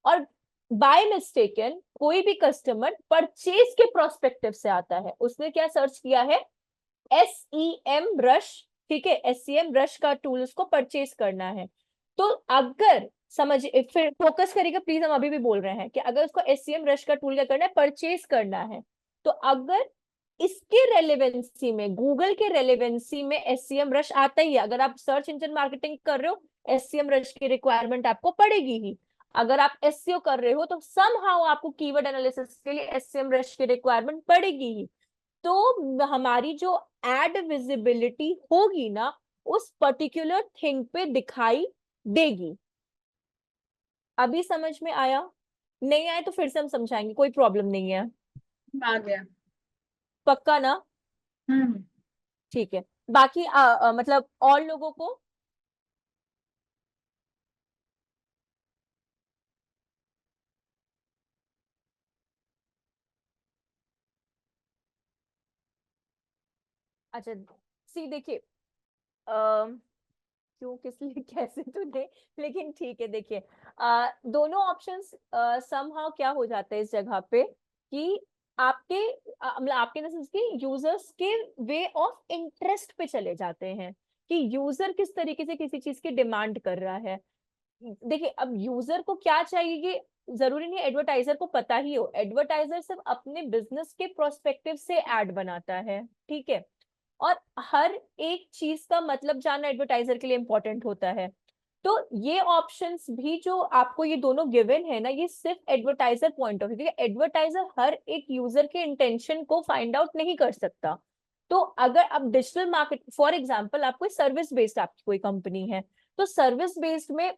और बाय मिस्टेकन कोई भी कस्टमर परचेज के प्रोस्पेक्टिव से आता है, उसने क्या सर्च किया है, एसईएम रश, ठीक है, एसईएम रश का टूल उसको परचेज करना है। तो अगर समझ, फिर फोकस करिएगा प्लीज, हम अभी भी बोल रहे हैं कि अगर उसको एसईएम रश का टूल क्या करना है, परचेज करना है, तो अगर इसके रेलेवेंसी में, गूगल के रेलेवेंसी में एससीएम रश आता ही है। अगर आप सर्च इंजन मार्केटिंग कर रहे हो, एससीएम रश की रिक्वायरमेंट आपको पड़ेगी ही। अगर आप एसईओ कर रहे हो तो समहाउ आपको कीवर्ड एनालिसिस के लिए एससीएम रश की रिक्वायरमेंट पड़ेगी ही। तो हमारी जो एड विजिबिलिटी होगी ना, उस पर्टिकुलर थिंग पे दिखाई देगी। अभी समझ में आया? नहीं आए तो फिर से हम समझाएंगे, कोई प्रॉब्लम नहीं है। आ गया। पक्का ना? हम्म। ठीक है। बाकी मतलब और लोगों को? अच्छा, सी देखिए, क्यों, किस लिए, कैसे तो नहीं, लेकिन ठीक है। देखिए, दोनों ऑप्शंस समहाउ क्या हो जाता है इस जगह पे कि आपके मतलब आपके ना के यूजर्स के वे ऑफ इंटरेस्ट पे चले जाते हैं कि यूजर किस तरीके से किसी चीज की डिमांड कर रहा है। देखिए, अब यूजर को क्या चाहिए ये जरूरी नहीं एडवर्टाइजर को पता ही हो। एडवर्टाइजर सिर्फ अपने बिजनेस के प्रोस्पेक्टिव से एड बनाता है, ठीक है। और हर एक चीज का मतलब जानना एडवर्टाइजर के लिए इंपॉर्टेंट होता है। तो ये ऑप्शंस भी जो आपको ये दोनों गिवन है ना, ये सिर्फ एडवर्टाइजर पॉइंट ऑफ व्यू, क्योंकि एडवर्टाइजर हर एक यूजर के इंटेंशन को फाइंड आउट नहीं कर सकता। तो अगर आप डिजिटल मार्केट, फॉर एग्जांपल आप कोई सर्विस बेस्ड आपकी कोई कंपनी है, तो सर्विस बेस्ड में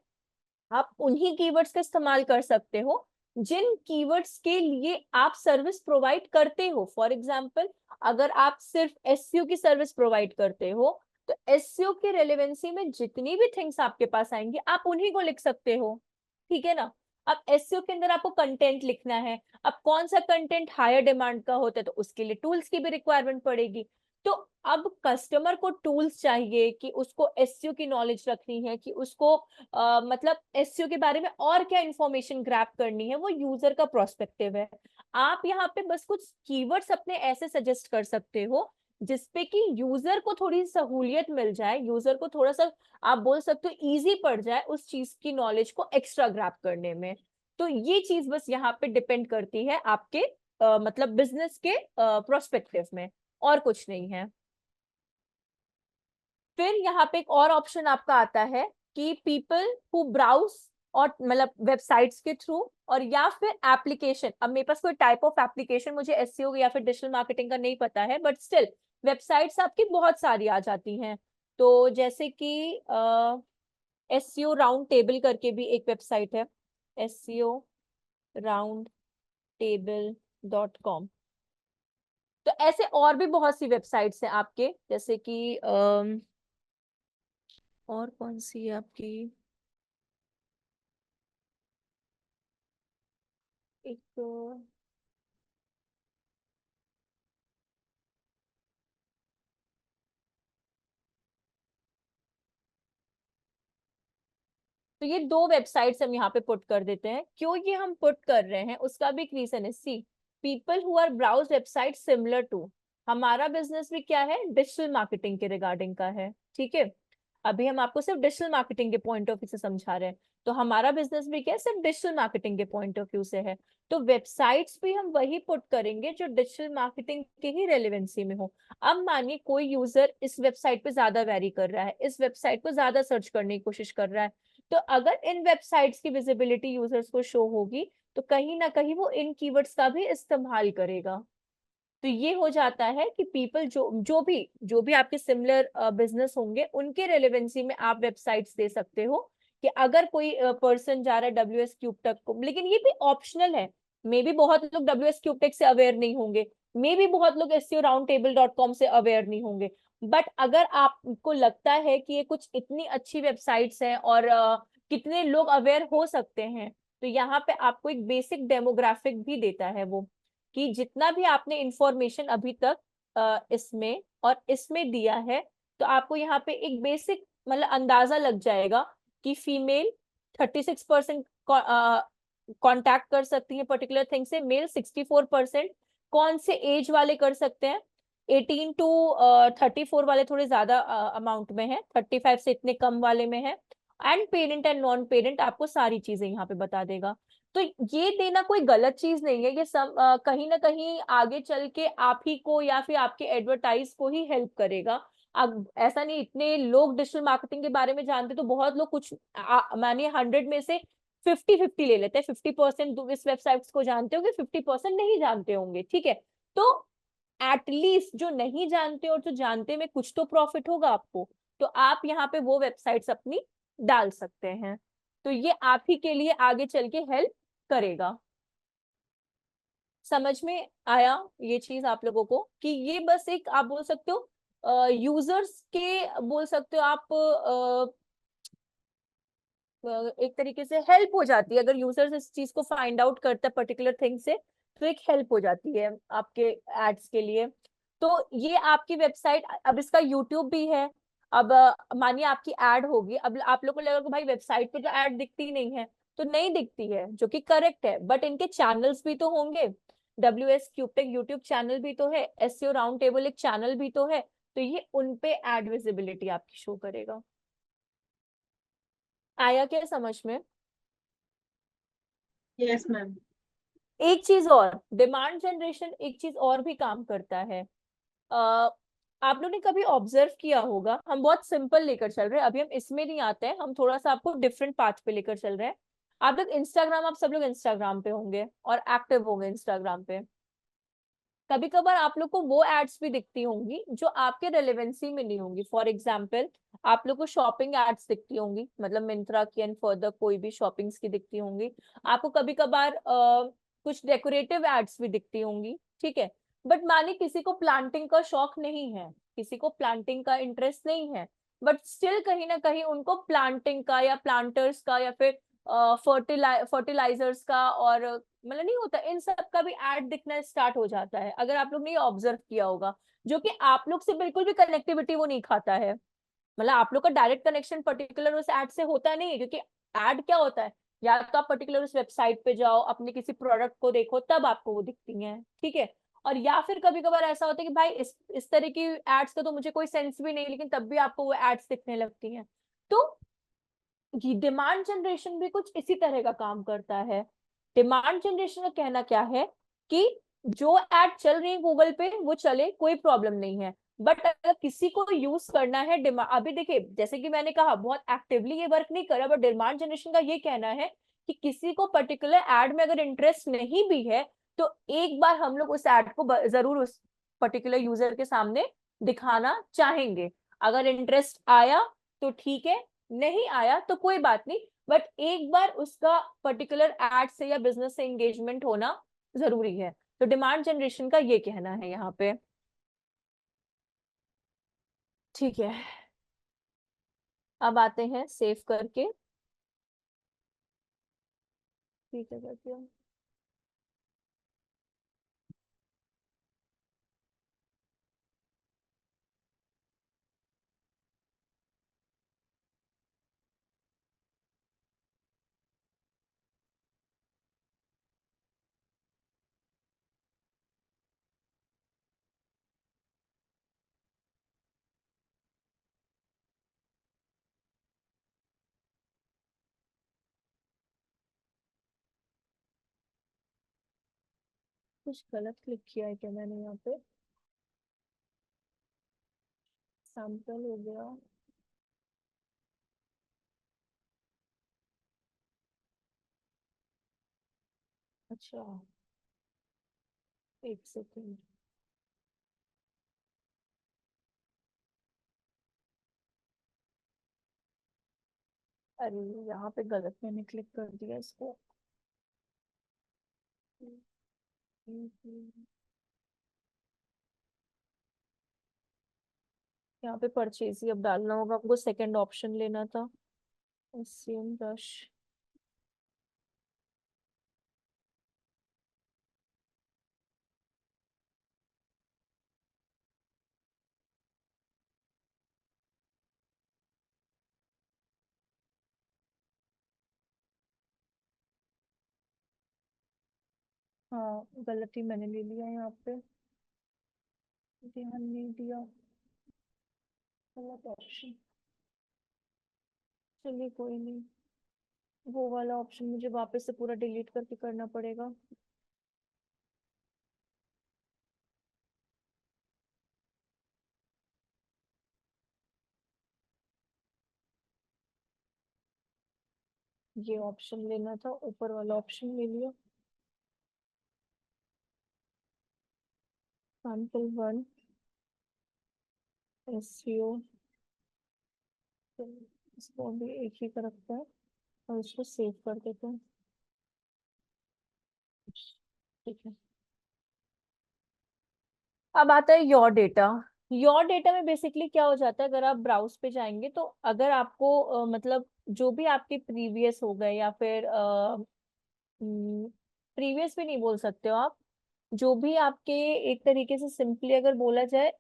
आप उन्हीं कीवर्ड्स का इस्तेमाल कर सकते हो जिन कीवर्ड्स के लिए आप सर्विस प्रोवाइड करते हो। फॉर एग्जांपल, अगर आप सिर्फ एसईओ की सर्विस प्रोवाइड करते हो, तो एसईओ की रेलेवेंसी में जितनी भी थिंग्स आपके पास आएंगी आप उन्हीं को लिख सकते हो, ठीक है ना। अब एसईओ के अंदर आपको कंटेंट लिखना है। अब कौन सा कंटेंट हायर डिमांड का होता है, तो उसके लिए टूल्स की भी रिक्वायरमेंट पड़ेगी। तो अब कस्टमर को टूल्स चाहिए कि उसको एसईओ की नॉलेज रखनी है, कि उसको मतलब एसईओ के बारे में और क्या इंफॉर्मेशन ग्रैब करनी है, वो यूजर का प्रोस्पेक्टिव है। आप यहाँ पे बस कुछ कीवर्ड्स अपने ऐसे सजेस्ट कर सकते हो जिसपे कि यूजर को थोड़ी सहूलियत मिल जाए, यूजर को थोड़ा सा आप बोल सकते हो इजी पड़ जाए उस चीज की नॉलेज को एक्स्ट्रा ग्रैब करने में। तो ये चीज बस यहाँ पे डिपेंड करती है आपके मतलब बिजनेस के प्रोस्पेक्टिव में, और कुछ नहीं है। फिर यहाँ पे एक और ऑप्शन आपका आता है कि पीपल हु ब्राउज, और मतलब वेबसाइट्स के थ्रू, और या फिर एप्लीकेशन। अब मेरे पास कोई टाइप ऑफ एप्लीकेशन मुझे एसईओ या फिर डिजिटल मार्केटिंग का नहीं पता है, बट स्टिल वेबसाइट्स आपकी बहुत सारी आ जाती हैं। तो जैसे कि एसईओ राउंड टेबल करके भी एक वेबसाइट है, SEORoundtable.com। तो ऐसे और भी बहुत सी वेबसाइट्स हैं आपके, जैसे कि और कौन सी है आपकी, एक तो ये दो वेबसाइट्स हम यहाँ पे पुट कर देते हैं। क्यों ये हम पुट कर रहे हैं उसका भी एक रीजन है। See, people who are browse website similar to, हमारा बिजनेस भी क्या है, डिजिटल मार्केटिंग के रिगार्डिंग का है, ठीक है। अभी हम आपको सिर्फ डिजिटल मार्केटिंग के पॉइंट ऑफ व्यू से समझा रहे हैं, तो हमारा बिजनेस भी क्या है, सिर्फ डिजिटल मार्केटिंग के पॉइंट ऑफ व्यू से है। तो वेबसाइट्स भी हम वही पुट करेंगे जो डिजिटल मार्केटिंग के ही रेलेवेंसी में हो। अब मानिए कोई यूजर इस वेबसाइट पे ज्यादा वेरी कर रहा है, इस वेबसाइट को ज्यादा सर्च करने की कोशिश कर रहा है, तो अगर इन वेबसाइट्स की विजिबिलिटी यूजर्स को शो होगी, तो कहीं ना कहीं वो इन कीवर्ड्स का भी इस्तेमाल करेगा। तो ये हो जाता है कि पीपल जो भी आपके सिमिलर बिजनेस होंगे उनके रेलेवेंसी में आप वेबसाइट्स दे सकते हो। कि अगर कोई पर्सन जा रहा है डब्ल्यूएस क्यूब तक को, लेकिन ये भी ऑप्शनल है। मे बी बहुत लोग डब्ल्यूएस क्यूब टेक से अवेयर नहीं होंगे, मे बी बहुत लोग SEORoundtable.com से अवेयर नहीं होंगे। बट अगर आपको लगता है कि ये कुछ इतनी अच्छी वेबसाइट्स हैं और कितने लोग अवेयर हो सकते हैं, तो यहाँ पे आपको एक बेसिक डेमोग्राफिक भी देता है वो, कि जितना भी आपने इंफॉर्मेशन अभी तक इसमें और इसमें दिया है, तो आपको यहाँ पे एक बेसिक मतलब अंदाजा लग जाएगा कि फीमेल 36% कॉन्टैक्ट कर सकती है पर्टिकुलर थिंग से, मेल 64%। कौन से एज वाले कर सकते हैं, 18 टू 34 वाले थोड़े ज्यादा अमाउंट में है, 35 से इतने कम वाले में है। And parent and non parent आपको सारी चीजें यहाँ पे बता देगा। तो ये देना कोई गलत चीज नहीं है, ये सब कहीं ना कहीं आगे चल के आप ही को या फिर आपके एडवर्टाइज को ही हेल्प करेगा। अब ऐसा नहीं, इतने लोग डिजिटल मार्केटिंग के बारे में जानते, तो बहुत लोग कुछ मानिए 100 में से 50-50 ले लेते हैं, 50% इस वेबसाइट्स को जानते होंगे, 50% नहीं जानते होंगे, ठीक है। तो एटलीस्ट जो नहीं जानते और जो जानते में कुछ तो प्रॉफिट होगा आपको, तो आप यहाँ पे वो वेबसाइट्स अपनी डाल सकते हैं। तो ये आप ही के लिए आगे चल के हेल्प करेगा। समझ में आया ये चीज आप लोगों को, कि ये बस एक आप बोल सकते हो यूजर्स के, बोल सकते हो आप एक तरीके से हेल्प हो जाती है, अगर यूजर्स इस चीज को फाइंड आउट करता है पर्टिकुलर थिंग से, तो एक हेल्प हो जाती है आपके एड्स के लिए। तो ये आपकी वेबसाइट, अब इसका यूट्यूब भी है। अब मानिए आपकी एड होगी, अब आप लोग को लगेगा कि भाई वेबसाइट पे तो एड दिखती नहीं है, तो नहीं दिखती है, जो कि करेक्ट है, बट इनके चैनल्स भी तो होंगे। WS क्यूबटेक यूट्यूब चैनल भी तो है, SEO राउंड टेबल एक चैनल भी तो है, तो ये उनपे एड विजिबिलिटी आपकी शो करेगा। आया क्या समझ में? Yes ma'am. एक चीज और, डिमांड जनरेशन एक चीज और भी काम करता है। अ, आप लोग ने कभी ऑब्जर्व किया होगा, हम बहुत सिंपल लेकर चल रहे हैं, अभी हम इसमें नहीं आते हैं, हम थोड़ा सा आपको डिफरेंट पाथ पे लेकर चल रहे हैं। आप लोग इंस्टाग्राम, आप सब लोग इंस्टाग्राम पे होंगे और एक्टिव होंगे इंस्टाग्राम पे। कभी कभार आप लोग को वो एड्स भी दिखती होंगी जो आपके रेलेवेंसी में नहीं होंगी। फॉर एग्जाम्पल, आप लोग को शॉपिंग एड्स दिखती होंगी, मतलब मिंत्रा की एंड फर्दर कोई भी शॉपिंग्स की दिखती होंगी। आपको कभी कभार कुछ डेकोरेटिव एड्स भी दिखती होंगी, ठीक है। बट मानिए किसी को प्लांटिंग का शौक नहीं है, किसी को प्लांटिंग का इंटरेस्ट नहीं है, बट स्टिल कहीं ना कहीं उनको प्लांटिंग का या प्लांटर्स का या फिर फर्टिलाइजर्स का और मतलब नहीं होता, इन सब का भी ऐड दिखना स्टार्ट हो जाता है, अगर आप लोग ने ऑब्जर्व किया होगा। जो कि आप लोग से बिल्कुल भी कनेक्टिविटी वो नहीं खाता है, मतलब आप लोग का डायरेक्ट कनेक्शन पर्टिकुलर उस ऐड से होता नहीं है, क्योंकि ऐड क्या होता है, या तो आप पर्टिकुलर उस वेबसाइट पे जाओ, अपने किसी प्रोडक्ट को देखो, तब आपको वो दिखती हैं, ठीक है। और या फिर कभी कभार ऐसा होता है कि भाई इस तरह की एड्स का तो मुझे कोई सेंस भी नहीं, लेकिन तब भी आपको वो एड्स दिखने लगती हैं। तो डिमांड जनरेशन भी कुछ इसी तरह का काम करता है। डिमांड जनरेशन का कहना क्या है कि जो एड चल रही है गूगल पे वो चले, कोई प्रॉब्लम नहीं है, बट अगर किसी को यूज करना है डिमांड, अभी देखिए जैसे कि मैंने कहा बहुत एक्टिवली ये वर्क नहीं कर रहा, बट डिमांड जनरेशन का ये कहना है कि किसी को पर्टिकुलर एड में अगर इंटरेस्ट नहीं भी है, तो एक बार हम लोग उस एड को जरूर उस पर्टिकुलर यूजर के सामने दिखाना चाहेंगे। अगर इंटरेस्ट आया तो ठीक है, नहीं आया तो कोई बात नहीं, बट एक बार उसका पर्टिकुलर एड से या बिजनेस से एंगेजमेंट होना जरूरी है। तो डिमांड जनरेशन का ये कहना है यहाँ पे, ठीक है। अब आते हैं सेव करके, ठीक है करके कुछ गलत क्लिक किया है क्या मैंने यहाँ पे? सैंपल हो गया। अच्छा, एक सेकेंड। अरे यहाँ पे गलत मैंने क्लिक कर दिया इसको। यहाँ पे परचेज ही अब डालना होगा हमको, सेकंड ऑप्शन लेना था, एससीएम रश। हाँ गलती मैंने ले लिया यहाँ पे, ध्यान नहीं दिया, गलत ऑप्शन। चलिए कोई नहीं। वो वाला ऑप्शन मुझे वापस से पूरा डिलीट करके करना पड़ेगा। ये ऑप्शन लेना था, ऊपर वाला ऑप्शन ले लिया। सैंपल 1 एसईओ, इसको भी एक ही का रखता है और इसको सेव कर देते हैं। ठीक है। अब आता है योर डेटा। योर डेटा में बेसिकली क्या हो जाता है, अगर आप ब्राउज पे जाएंगे तो अगर आपको मतलब जो भी आपके प्रीवियस हो गए या फिर प्रीवियस भी नहीं बोल सकते हो आप, जो भी आपके, एक तरीके से सिंपली अगर बोला जाए,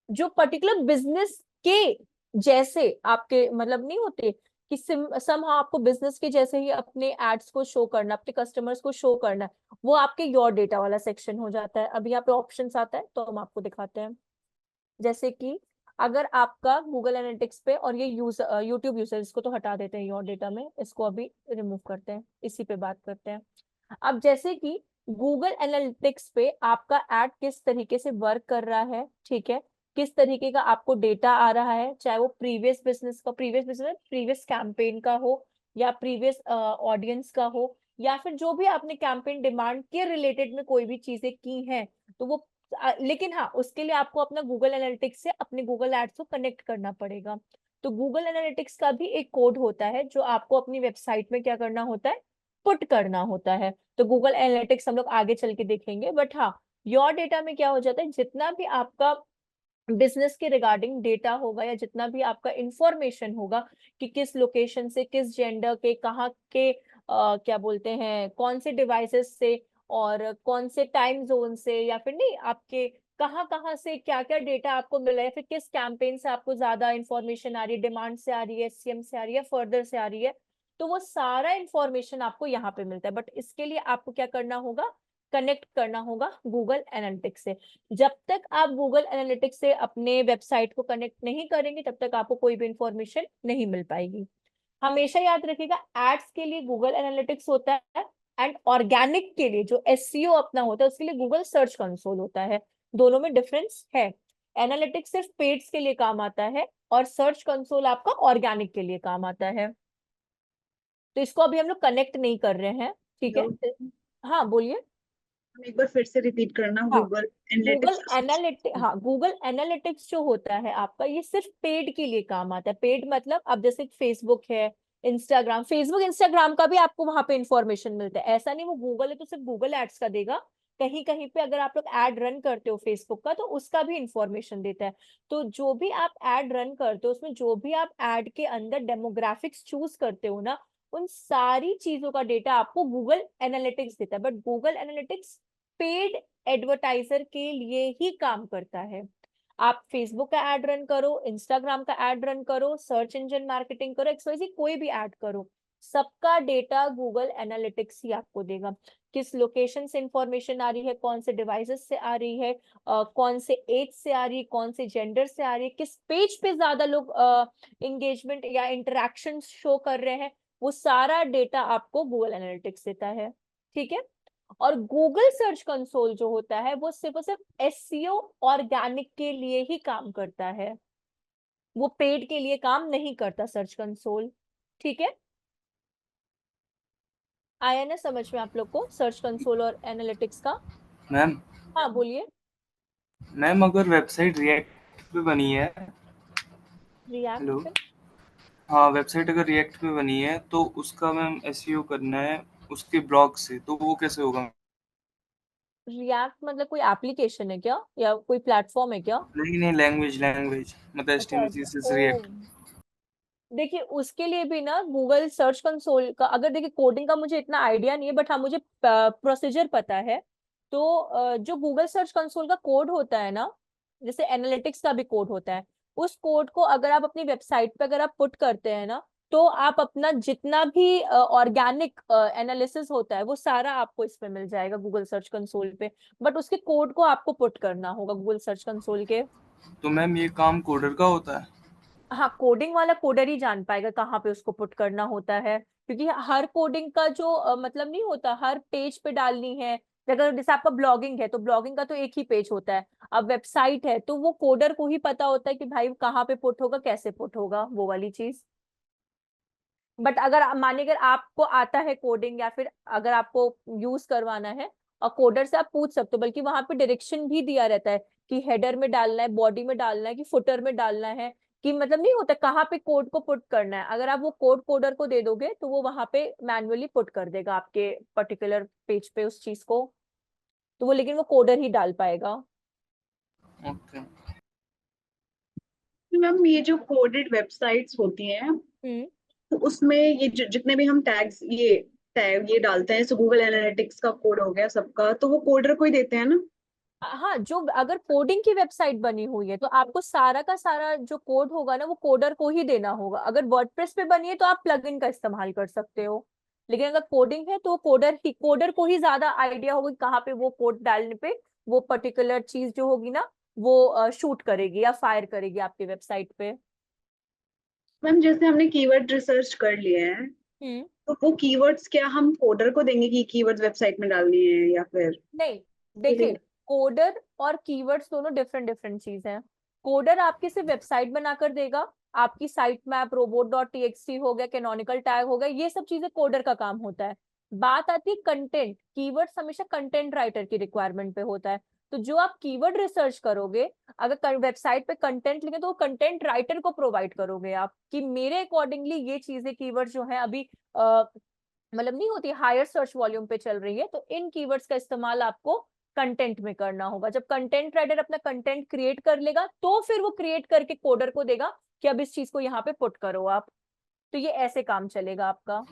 जो पर्टिकुलर बिजनेस के जैसे आपके मतलब नहीं होते कि समहाउ आपको बिजनेस के जैसे ही अपने एड्स को शो करना, अपने कस्टमर्स को शो करना, वो आपके योर डेटा वाला सेक्शन हो जाता है। अभी यहाँ पे ऑप्शंस आता है तो हम आपको दिखाते हैं। जैसे कि अगर आपका गूगल एनालिटिक्स पे, और ये यूट्यूब यूजर, इसको तो हटा देते हैं योर डेटा में, इसको अभी रिमूव करते हैं, इसी पे बात करते हैं। अब जैसे कि गूगल एनालिटिक्स पे आपका एड किस तरीके से वर्क कर रहा है, ठीक है, किस तरीके का आपको डेटा आ रहा है, चाहे वो प्रीवियस प्रीवियस कैंपेन का हो, या प्रीवियस ऑडियंस का हो, या फिर जो भी आपने कैंपेन डिमांड के रिलेटेड में कोई भी चीजें की हैं, तो वो लेकिन हाँ, उसके लिए आपको अपना गूगल एनालिटिक्स से अपने गूगल एड्स को कनेक्ट करना पड़ेगा। तो गूगल एनालिटिक्स का भी एक कोड होता है जो आपको अपनी वेबसाइट में क्या करना होता है, पुट करना होता है। तो गूगल एनालिटिक्स हम लोग आगे चल के देखेंगे, बट हाँ, योर डेटा में क्या हो जाता है, जितना भी आपका बिजनेस के रिगार्डिंग डेटा होगा, या जितना भी आपका इंफॉर्मेशन होगा कि किस लोकेशन से, किस जेंडर के, कहाँ के, क्या बोलते हैं, कौन से डिवाइसेस से, और कौन से टाइम जोन से, या फिर नहीं, आपके कहाँ कहाँ से क्या क्या डेटा आपको मिला है, फिर किस कैंपेन से आपको ज्यादा इंफॉर्मेशन आ रही है, डिमांड से आ रही है, एससीएम से आ रही है, फर्दर से आ रही है, तो वो सारा इंफॉर्मेशन आपको यहाँ पे मिलता है। बट इसके लिए आपको क्या करना होगा, कनेक्ट करना होगा गूगल एनालिटिक्स से। जब तक आप गूगल एनालिटिक्स से अपने वेबसाइट को कनेक्ट नहीं करेंगे, तब तक आपको कोई भी इंफॉर्मेशन नहीं मिल पाएगी। हमेशा याद रखिएगा, एड्स के लिए गूगल एनालिटिक्स होता है, एंड ऑर्गेनिक के लिए जो एसईओ अपना होता है, उसके लिए गूगल सर्च कंसोल होता है। दोनों में डिफरेंस है। एनालिटिक्स सिर्फ पेड्स के लिए काम आता है, और सर्च कंसोल आपका ऑर्गेनिक के लिए काम आता है। तो इसको अभी हम लोग कनेक्ट नहीं कर रहे हैं, ठीक है। डाउट है, हाँ बोलिए। हम एक बार फिर से रिपीट करना, हाँ, गूगल एनालिटिक्स और सर्च। गूगल एनालिटिक्स जो होता है आपका, ये सिर्फ पेड के लिए काम आता है। पेड मतलब अब जैसे फेसबुक है, फेसबुक इंस्टाग्राम का भी आपको वहां पे इंफॉर्मेशन मिलता है। ऐसा नहीं वो गूगल है तो सिर्फ गूगल एड्स का देगा, कहीं कहीं पे अगर आप लोग एड रन करते हो फेसबुक का, तो उसका भी इंफॉर्मेशन देता है। तो जो भी आप एड रन करते हो, उसमें जो भी आप एड के अंदर डेमोग्राफिक्स चूज करते हो ना, उन सारी चीजों का डेटा आपको गूगल एनालिटिक्स देता है। But Google analytics paid advertiser के लिए ही काम करता है। आप फेसबुक का एड रन करो, इंस्टाग्राम का एड रन करो, सर्च इंजन मार्केटिंग करो, एक्सवाइजी कोई भी एड करो, सबका डेटा गूगल एनालिटिक्स ही आपको देगा। किस लोकेशन से इंफॉर्मेशन आ रही है, कौन से डिवाइसेस से आ रही है, कौन से एज से आ रही है, कौन से जेंडर से आ रही है, किस पेज पे ज्यादा लोग इंगेजमेंट या इंटरेक्शन शो कर रहे हैं, वो सारा डेटा आपको गूगल एनालिटिक्स देता है। ठीक है। और गूगल सर्च कंसोल जो होता है, वो सिर्फ और सिर्फ एसईओ ऑर्गेनिक के लिए ही काम करता है, वो पेड के लिए काम नहीं करता सर्च कंसोल। ठीक है। आया ना समझ में आप लोग को सर्च कंसोल और एनालिटिक्स का? मैम हाँ बोलिए। मैम अगर वेबसाइट रिएक्ट पे बनी है, रिएक्ट हेलो, पे? हाँ वेबसाइट अगर रिएक्ट पे बनी है तो उसका मैम एसईओ करना है उसके ब्लॉग से, तो वो कैसे होगा? रिएक्ट मतलब कोई एप्लीकेशन है क्या, या कोई प्लेटफॉर्म है क्या? नहीं नहीं, लैंग्वेज मतलब अच्छा एचटीएमएल अच्छा, सीएसएस ओ, रिएक्ट। देखिए उसके लिए भी ना गूगल सर्च कंसोल का, अगर देखिए कोडिंग का मुझे इतना आइडिया नहीं है, बट हाँ मुझे प्रोसीजर पता है। तो जो गूगल सर्च कंसोल का कोड होता है ना, जैसे एनालिटिक्स का भी कोड होता है, उस कोड को अगर आप अपनी वेबसाइट पे अगर आप पुट करते हैं ना, तो आप अपना जितना भी ऑर्गेनिक एनालिसिस होता है, वो सारा आपको इसमें मिल जाएगा गूगल सर्च कंसोल पे। बट उसके कोड को आपको पुट करना होगा गूगल सर्च कंसोल के। तो मैम ये काम कोडर का होता है? हाँ, कोडिंग वाला कोडर ही जान पाएगा कहाँ पे उसको पुट करना होता है। क्योंकि हर कोडिंग का जो मतलब नहीं होता हर पेज पे डालनी है। अगर जैसे आपका ब्लॉगिंग है तो ब्लॉगिंग का तो एक ही पेज होता है। अब वेबसाइट है तो वो कोडर को ही पता होता है कि भाई कहाँ पे पुट होगा, कैसे पुट होगा, वो वाली चीज। बट अगर मानिए अगर आपको आता है कोडिंग या फिर अगर आपको यूज करवाना है और कोडर से आप पूछ सकते हो, बल्कि वहां पे डायरेक्शन भी दिया रहता है कि हेडर में डालना है, बॉडी में डालना है, कि फुटर में डालना है, कि मतलब नहीं होता कहाँ पे कोड को पुट करना है। अगर आप वो कोड कोडर को दे दोगे तो वो वहां पे मैन्युअली पुट कर देगा आपके पर्टिकुलर पेज पे उस चीज को। तो वो लेकिन वो कोडर ही डाल पाएगा। ओके। मैम ये जो कोडेड वेबसाइट्स होती हैं, हम्म। तो उसमें ये जितने भी हम टैग ये डालते हैं, जैसे गूगल एनालिटिक्स का कोड हो गया सबका, तो वो कोडर को ही देते हैं ना? हाँ, जो अगर कोडिंग की वेबसाइट बनी हुई है तो आपको सारा का सारा जो कोड होगा ना वो कोडर को ही देना होगा। अगर वर्डप्रेस पे बनी है तो आप प्लगइन का इस्तेमाल कर सकते हो, लेकिन अगर कोडिंग है तो कोडर को ही ज्यादा आइडिया होगा कि कहाँ पे वो कोड डालने पे वो पर्टिकुलर चीज जो होगी ना वो शूट करेगी या फायर करेगी आपकी वेबसाइट पे। मैम जैसे हमने कीवर्ड रिसर्च कर लिए हैं, हम्म। तो वो कीवर्ड्स क्या हम कोडर को देंगे कि कीवर्ड्स वेबसाइट में डालनी है, या फिर नहीं, देखिए, कोडर और कीवर्ड्स दोनों डिफरेंट डिफरेंट चीज हैं। कोडर आपकी सिर्फ वेबसाइट बनाकर देगा, आपकी साइट मैप, robot.txt हो गया, कैनोनिकल टैग हो गया, ये सब चीजें कोडर का काम होता है। बात आती है कंटेंट, कीवर्ड्स हमेशा कंटेंट राइटर की रिक्वायरमेंट पे होता है। तो जो आप कीवर्ड रिसर्च करोगे, अगर वेबसाइट पे कंटेंट लिखे तो वो कंटेंट राइटर को प्रोवाइड करोगे आप कि मेरे अकॉर्डिंगली ये चीजें कीवर्ड जो है अभी मतलब नहीं होती, हायर सर्च वॉल्यूम पे चल रही है, तो इन कीवर्ड्स का इस्तेमाल आपको कंटेंट में करना होगा। जब कंटेंट राइटर अपना कंटेंट क्रिएट कर लेगा तो फिर वो क्रिएट करके कोडर को देगा कि अब इस चीज को यहाँ पे पुट करो आप। तो ये ऐसे काम चलेगा आपका।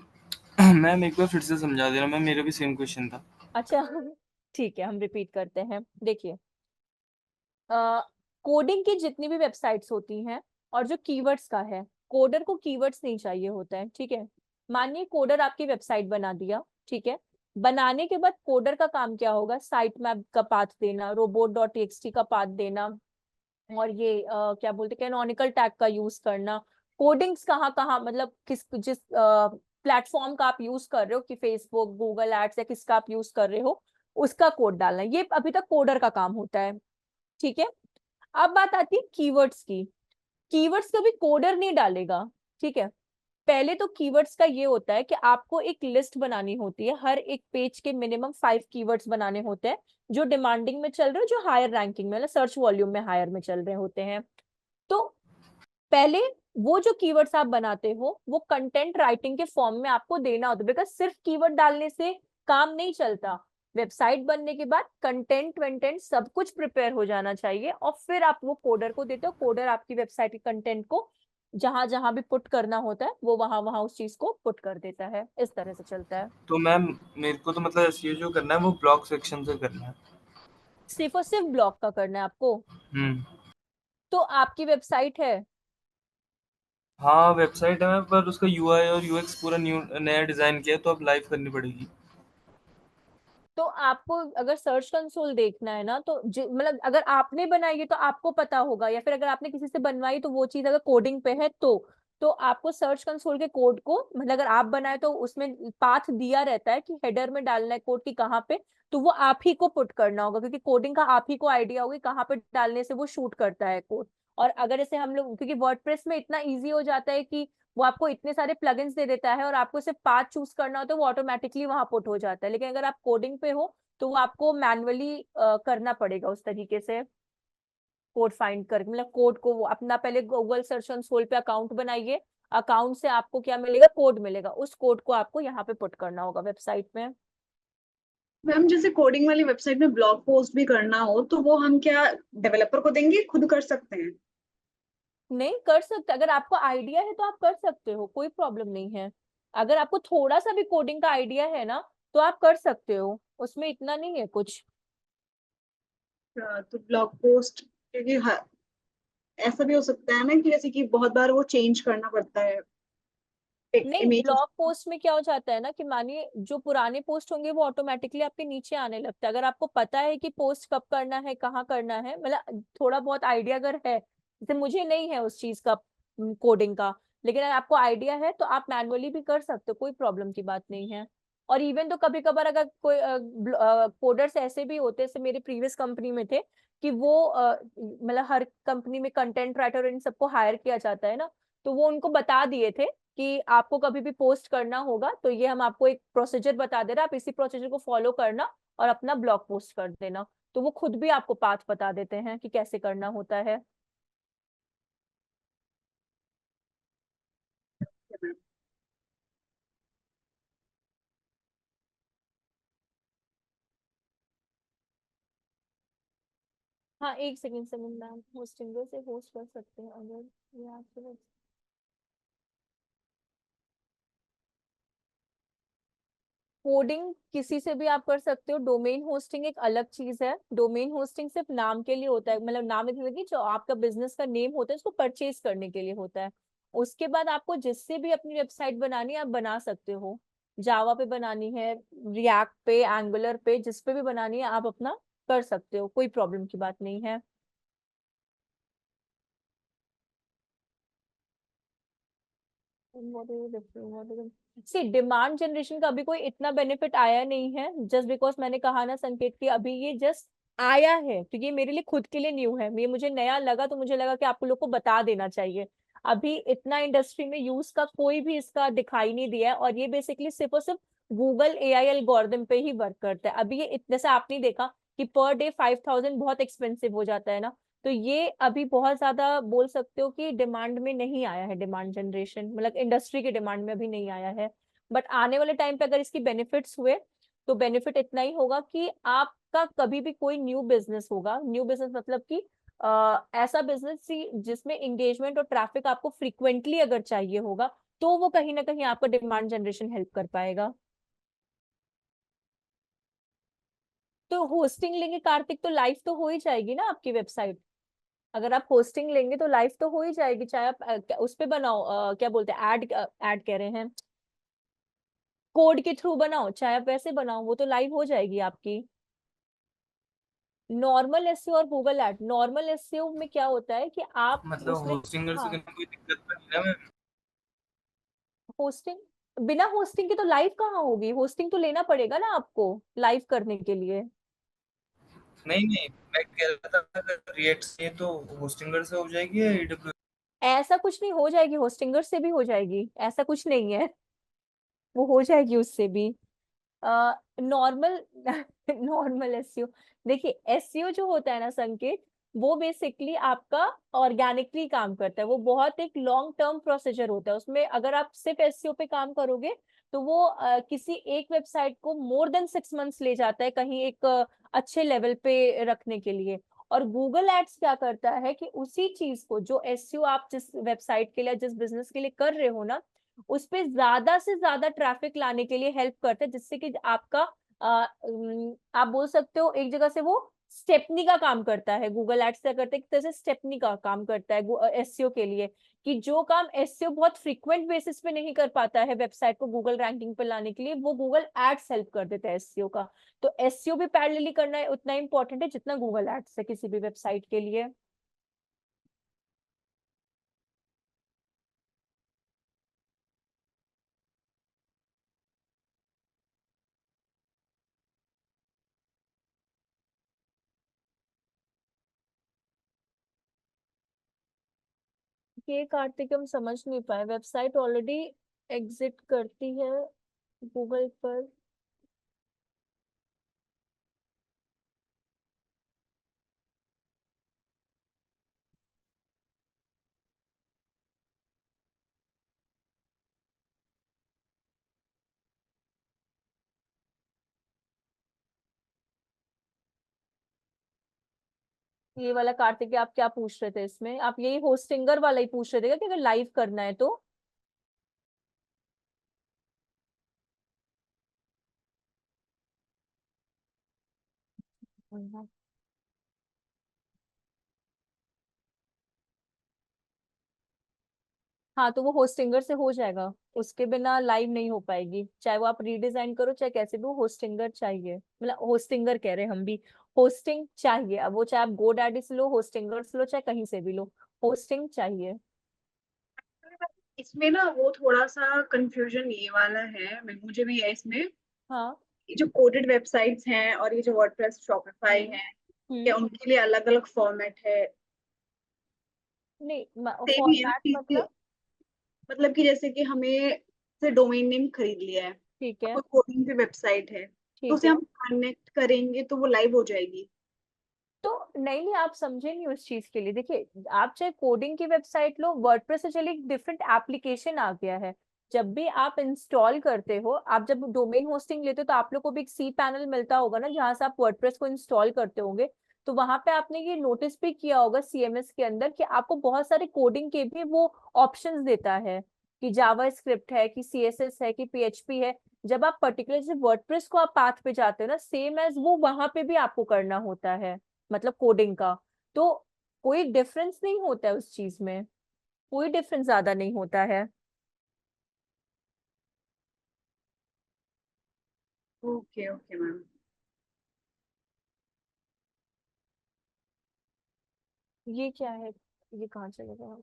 मैम एक बार फिर से समझा देना मैम, मेरा भी सेम क्वेश्चन था। अच्छा ठीक है, हम रिपीट करते हैं। देखिए, कोडिंग की जितनी भी वेबसाइट्स होती हैं और जो कीवर्ड्स का है, कोडर को कीवर्ड्स नहीं चाहिए होता है, ठीक है। मानिए कोडर आपकी वेबसाइट बना दिया, ठीक है। बनाने के बाद कोडर का काम क्या होगा, साइट मैप का पाथ देना, robot.txt का पाथ देना, और ये क्या बोलते हैं कैनोनिकल टैग का यूज करना। कोडिंग्स कहाँ कहाँ मतलब किस जिस प्लेटफॉर्म का आप यूज कर रहे हो, कि फेसबुक, गूगल एड्स या किसका आप यूज कर रहे हो, उसका कोड डालना, ये अभी तक कोडर का काम होता है, ठीक है। अब बात आती है कीवर्ड्स की। कीवर्ड्स कभी कोडर नहीं डालेगा, ठीक है। पहले तो कीवर्ड्स का ये होता है कि आपको एक लिस्ट बनानी होती है, हर एक पेज के मिनिमम 5 कीवर्ड्स बनाने होते हैं जो डिमांडिंग में चल रहे हो, जो हायर रैंकिंग में, मतलब सर्च वॉल्यूम में हायर में चल रहे होते हैं। तो पहले वो जो कीवर्ड्स आप बनाते हो वो कंटेंट राइटिंग के फॉर्म में आपको देना होता है, बिकॉज सिर्फ कीवर्ड डालने से काम नहीं चलता। वेबसाइट बनने के बाद कंटेंट वेंटेंट सब कुछ प्रिपेयर हो जाना चाहिए और फिर आप वो कोडर को देते हो। कोडर आपकी वेबसाइट के कंटेंट को जहां जहां भी पुट करना होता है वो वहां वहां उस चीज को पुट कर देता है। इस तरह से चलता है। तो मैम मेरे को तो मतलब एसईओ जो करना है वो ब्लॉग सेक्शन से करना है। सिर्फ और सिर्फ ब्लॉग का करना है आपको? हम्म। तो आपकी वेबसाइट है? हाँ वेबसाइट है मैम, पर उसका यूआई और यूएक्स पूरा नया डिजाइन किया है, तो अब लाइव करनी पड़ेगी। तो आपको अगर सर्च कंसोल देखना है ना तो मतलब अगर आपने बनाई है तो आपको पता होगा, या फिर अगर आपने किसी से बनवाई तो वो चीज अगर कोडिंग पे है तो आपको सर्च कंसोल के कोड को, मतलब अगर आप बनाए तो उसमें पाथ दिया रहता है कि हेडर में डालना है कोड की कहाँ पे, तो वो आप ही को पुट करना होगा, क्योंकि कोडिंग का आप ही को आइडिया होगा कहाँ पे डालने से वो शूट करता है कोड। और अगर जैसे हम लोग, क्योंकि वर्डप्रेस में इतना ईजी हो जाता है कि वो आपको इतने सारे प्लगइन्स दे देता है और आपको सिर्फ पाथ चूज करना होता है, वो ऑटोमेटिकली वहां पुट हो जाता है। लेकिन अगर आप कोडिंग पे हो तो वो आपको मैन्युअली करना पड़ेगा उस तरीके से, कोड फाइंड कर, मतलब कोड को वो अपना पहले गूगल सर्च कंसोल पे अकाउंट बनाइए, अकाउंट से आपको क्या मिलेगा, कोड मिलेगा, उस कोड को आपको यहाँ पे पुट करना होगा वेबसाइट में। मैम जैसे कोडिंग वाली वेबसाइट में ब्लॉग पोस्ट भी करना हो, तो वो हम क्या डेवलपर को देंगे, खुद कर सकते हैं? नहीं कर सकते, अगर आपको आइडिया है तो आप कर सकते हो, कोई प्रॉब्लम नहीं है। अगर आपको थोड़ा सा भी कोडिंग का आइडिया है ना तो आप कर सकते हो, उसमें इतना नहीं है कुछ। तो ब्लॉग पोस्ट, क्योंकि ऐसा भी हो सकता है ना कि जैसे कि बहुत बार वो चेंज करना पड़ता है नहीं, इमेज। ब्लॉग पोस्ट में क्या हो जाता है ना कि मानिए जो पुराने पोस्ट होंगे वो ऑटोमेटिकली आपके नीचे आने लगता है। अगर आपको पता है कि पोस्ट कब करना है, कहाँ करना है, मतलब थोड़ा बहुत आइडिया अगर है, जैसे मुझे नहीं है उस चीज का कोडिंग का, लेकिन अगर आपको आइडिया है तो आप मैनुअली भी कर सकते हो, कोई प्रॉब्लम की बात नहीं है। और इवन तो कभी कभार अगर कोई कोडर्स ऐसे भी होते हैं, जैसे मेरे प्रीवियस कंपनी में थे, कि वो मतलब हर कंपनी में कंटेंट राइटर इन सबको हायर किया जाता है ना, तो वो उनको बता दिए थे कि आपको कभी भी पोस्ट करना होगा तो ये हम आपको एक प्रोसीजर बता दे रहे हैं, आप इसी प्रोसीजर को फॉलो करना और अपना ब्लॉग पोस्ट कर देना। तो वो खुद भी आपको पाथ बता देते हैं कि कैसे करना होता है। हाँ, एक सेकंड से मैम, होस्टिंगर से होस्ट कर सकते हैं अगर ये आपके। कोडिंग किसी से भी आप कर सकते हो, डोमेन होस्टिंग एक अलग चीज है। डोमेन होस्टिंग सिर्फ नाम के लिए होता है, मतलब नाम की जो आपका बिजनेस का नेम होता है उसको परचेज करने के लिए होता है। उसके बाद आपको जिससे भी अपनी वेबसाइट बनानी है आप बना सकते हो। जावा पे बनानी है, रिएक्ट पे, एंगुलर पे, जिस पे भी बनानी है आप अपना कर सकते हो, कोई प्रॉब्लम की बात नहीं है। सी डिमांड जनरेशन का अभी कोई इतना बेनिफिट आया नहीं है, जस्ट बिकॉज मैंने कहा ना संकेत कि अभी ये जस्ट आया है, तो ये मेरे लिए खुद के लिए न्यू है, ये मुझे नया लगा तो मुझे लगा कि आप लोग को बता देना चाहिए। अभी इतना इंडस्ट्री में यूज का कोई भी इसका दिखाई नहीं दिया है, और ये बेसिकली सिर्फ और सिर्फ गूगल एआई एल्गोरिथम पे ही वर्क करता है। अभी ये जैसे आपने देखा कि पर डे 5,000 बहुत एक्सपेंसिव हो जाता है ना, तो ये अभी बहुत ज्यादा बोल सकते हो कि डिमांड में नहीं आया है, डिमांड जनरेशन मतलब इंडस्ट्री की डिमांड में अभी नहीं आया है। बट आने वाले टाइम पे अगर इसकी बेनिफिट्स हुए तो बेनिफिट इतना ही होगा कि आपका कभी भी कोई न्यू बिजनेस होगा, न्यू बिजनेस मतलब कि ऐसा बिजनेस जिसमें एंगेजमेंट और ट्रैफिक आपको फ्रीक्वेंटली अगर चाहिए होगा, तो वो कहीं ना कहीं आपका डिमांड जनरेशन हेल्प कर पाएगा। तो होस्टिंग लेंगे कार्तिक तो लाइव तो हो ही जाएगी ना आपकी वेबसाइट। अगर आप होस्टिंग लेंगे तो लाइव तो हो ही जाएगी, चाहे आप उस पे बनाओ, क्या बोलते हैं, ऐड ऐड कह रहे हैं, कोड के थ्रू बनाओ, चाहे आप वैसे बनाओ, वो तो लाइव हो जाएगी आपकी। नॉर्मल एसईओ और गूगल ऐड, नॉर्मल एसईओ में क्या होता है कि आप मतलब उसमें, होस्टिंगर से हाँ, करने में कोई दिक्कत तो नहीं ना मैम? होस्टिंग, बिना होस्टिंग के तो लाइव कहाँ होगी, होस्टिंग तो लेना पड़ेगा ना आपको लाइव करने के लिए। नहीं नहीं, मैं कह रहा था अगर रिएक्ट से तो होस्टिंगर से हो जाएगी या AWS? ऐसा कुछ नहीं, हो जाएगी, होस्टिंगर से भी हो जाएगी, ऐसा कुछ नहीं है, वो हो जाएगी उससे भी। नॉर्मल नॉर्मल एसईओ, देखिए एसईओ जो होता है ना संकेत, वो बेसिकली आपका ऑर्गेनिकली काम करता है, वो बहुत एक लॉन्ग टर्म प्रोसीजर होता है। उसमें अगर आप सिर्फ एसईओ पे काम करोगे तो वो किसी एक वेबसाइट को मोर देन 6 मंथ्स ले जाता है कहीं एक अच्छे लेवल पे रखने के लिए। और गूगल एड्स क्या करता है कि उसी चीज को जो एसईओ आप जिस वेबसाइट के लिए, जिस बिजनेस के लिए कर रहे हो ना, उस पे ज्यादा से ज्यादा ट्रैफिक लाने के लिए हेल्प करता है, जिससे कि आपका आप बोल सकते हो एक जगह से वो स्टेपनी का काम करता है। गूगल एड्स क्या करते हैं, एक तरह से स्टेपनी का काम करता है एसईओ के लिए, कि जो काम एसईओ बहुत फ्रीक्वेंट बेसिस पे नहीं कर पाता है वेबसाइट को गूगल रैंकिंग पे लाने के लिए, वो गूगल एड्स हेल्प कर देता है एसईओ का। तो एसईओ भी पैरेलली करना है उतना इंपॉर्टेंट है जितना गूगल एड्स है किसी भी वेबसाइट के लिए। ये कार्तिक हम समझ नहीं पाए, वेबसाइट ऑलरेडी एग्जिट करती है गूगल पर। ये वाला कार्तिक आप क्या पूछ रहे थे इसमें, आप यही होस्टिंगर वाला ही पूछ रहे थे क्या कि अगर लाइव करना है तो। हाँ, तो वो होस्टिंगर से हो जाएगा, उसके बिना लाइव नहीं हो पाएगी, चाहे वो आप रीडिजाइन करो चाहे कैसे भी, वो होस्टिंगर चाहिए, मतलब होस्टिंगर कह रहे हैं हम भी, होस्टिंग चाहिए। अब वो चाहे आप गोडैडी से लो, होस्टिंगर से लो, चाहे कहीं से भी लो, होस्टिंग चाहिए। इसमें ना वो थोड़ा सा कंफ्यूजन ये वाला है, मुझे भी है इसमें। हाँ। ये जो कोडेड वेबसाइट्स हैं और ये जो वर्डप्रेस शॉपिफाई हम्म। है, हम्म। क्या उनके लिए अलग अलग फॉर्मेट है? नहीं, सेम ही है ना फॉर्मेट कि मतलब। मतलब कि जैसे कि हमें से डोमेन नेम खरीद लिया है ठीक और है। कोई कोडिंग की वेबसाइट है, तो ठीक उसे है। हम कनेक्ट करेंगे तो वो लाइव हो जाएगी? तो नहीं, आप समझे नहीं उस चीज के लिए। देखिए, आप चाहे कोडिंग की वेबसाइट लो, वर्डप्रेस से चलिए एक डिफरेंट एप्लीकेशन आ गया है। जब भी आप इंस्टॉल करते हो, आप जब डोमेन होस्टिंग लेते हो, तो आप लोग को भी एक सी पैनल मिलता होगा ना, जहां से आप वर्डप्रेस को इंस्टॉल करते होंगे। तो वहां पे आपने ये नोटिस भी किया होगा सीएमएस के अंदर कि आपको बहुत सारे कोडिंग के भी वो ऑप्शंस देता है, कि जावा स्क्रिप्ट है, कि सीएसएस है, कि पीएचपी है। जब आप पर्टिकुलर से वर्डप्रेस को आप पाथ पे जाते हो ना, सेम एज वो वहां पे भी आपको करना होता है, मतलब कोडिंग का। तो कोई डिफरेंस नहीं होता है उस चीज में, कोई डिफरेंस ज्यादा नहीं होता है। Okay okay ma'am. ये क्या है? ये कहाँ चले गए?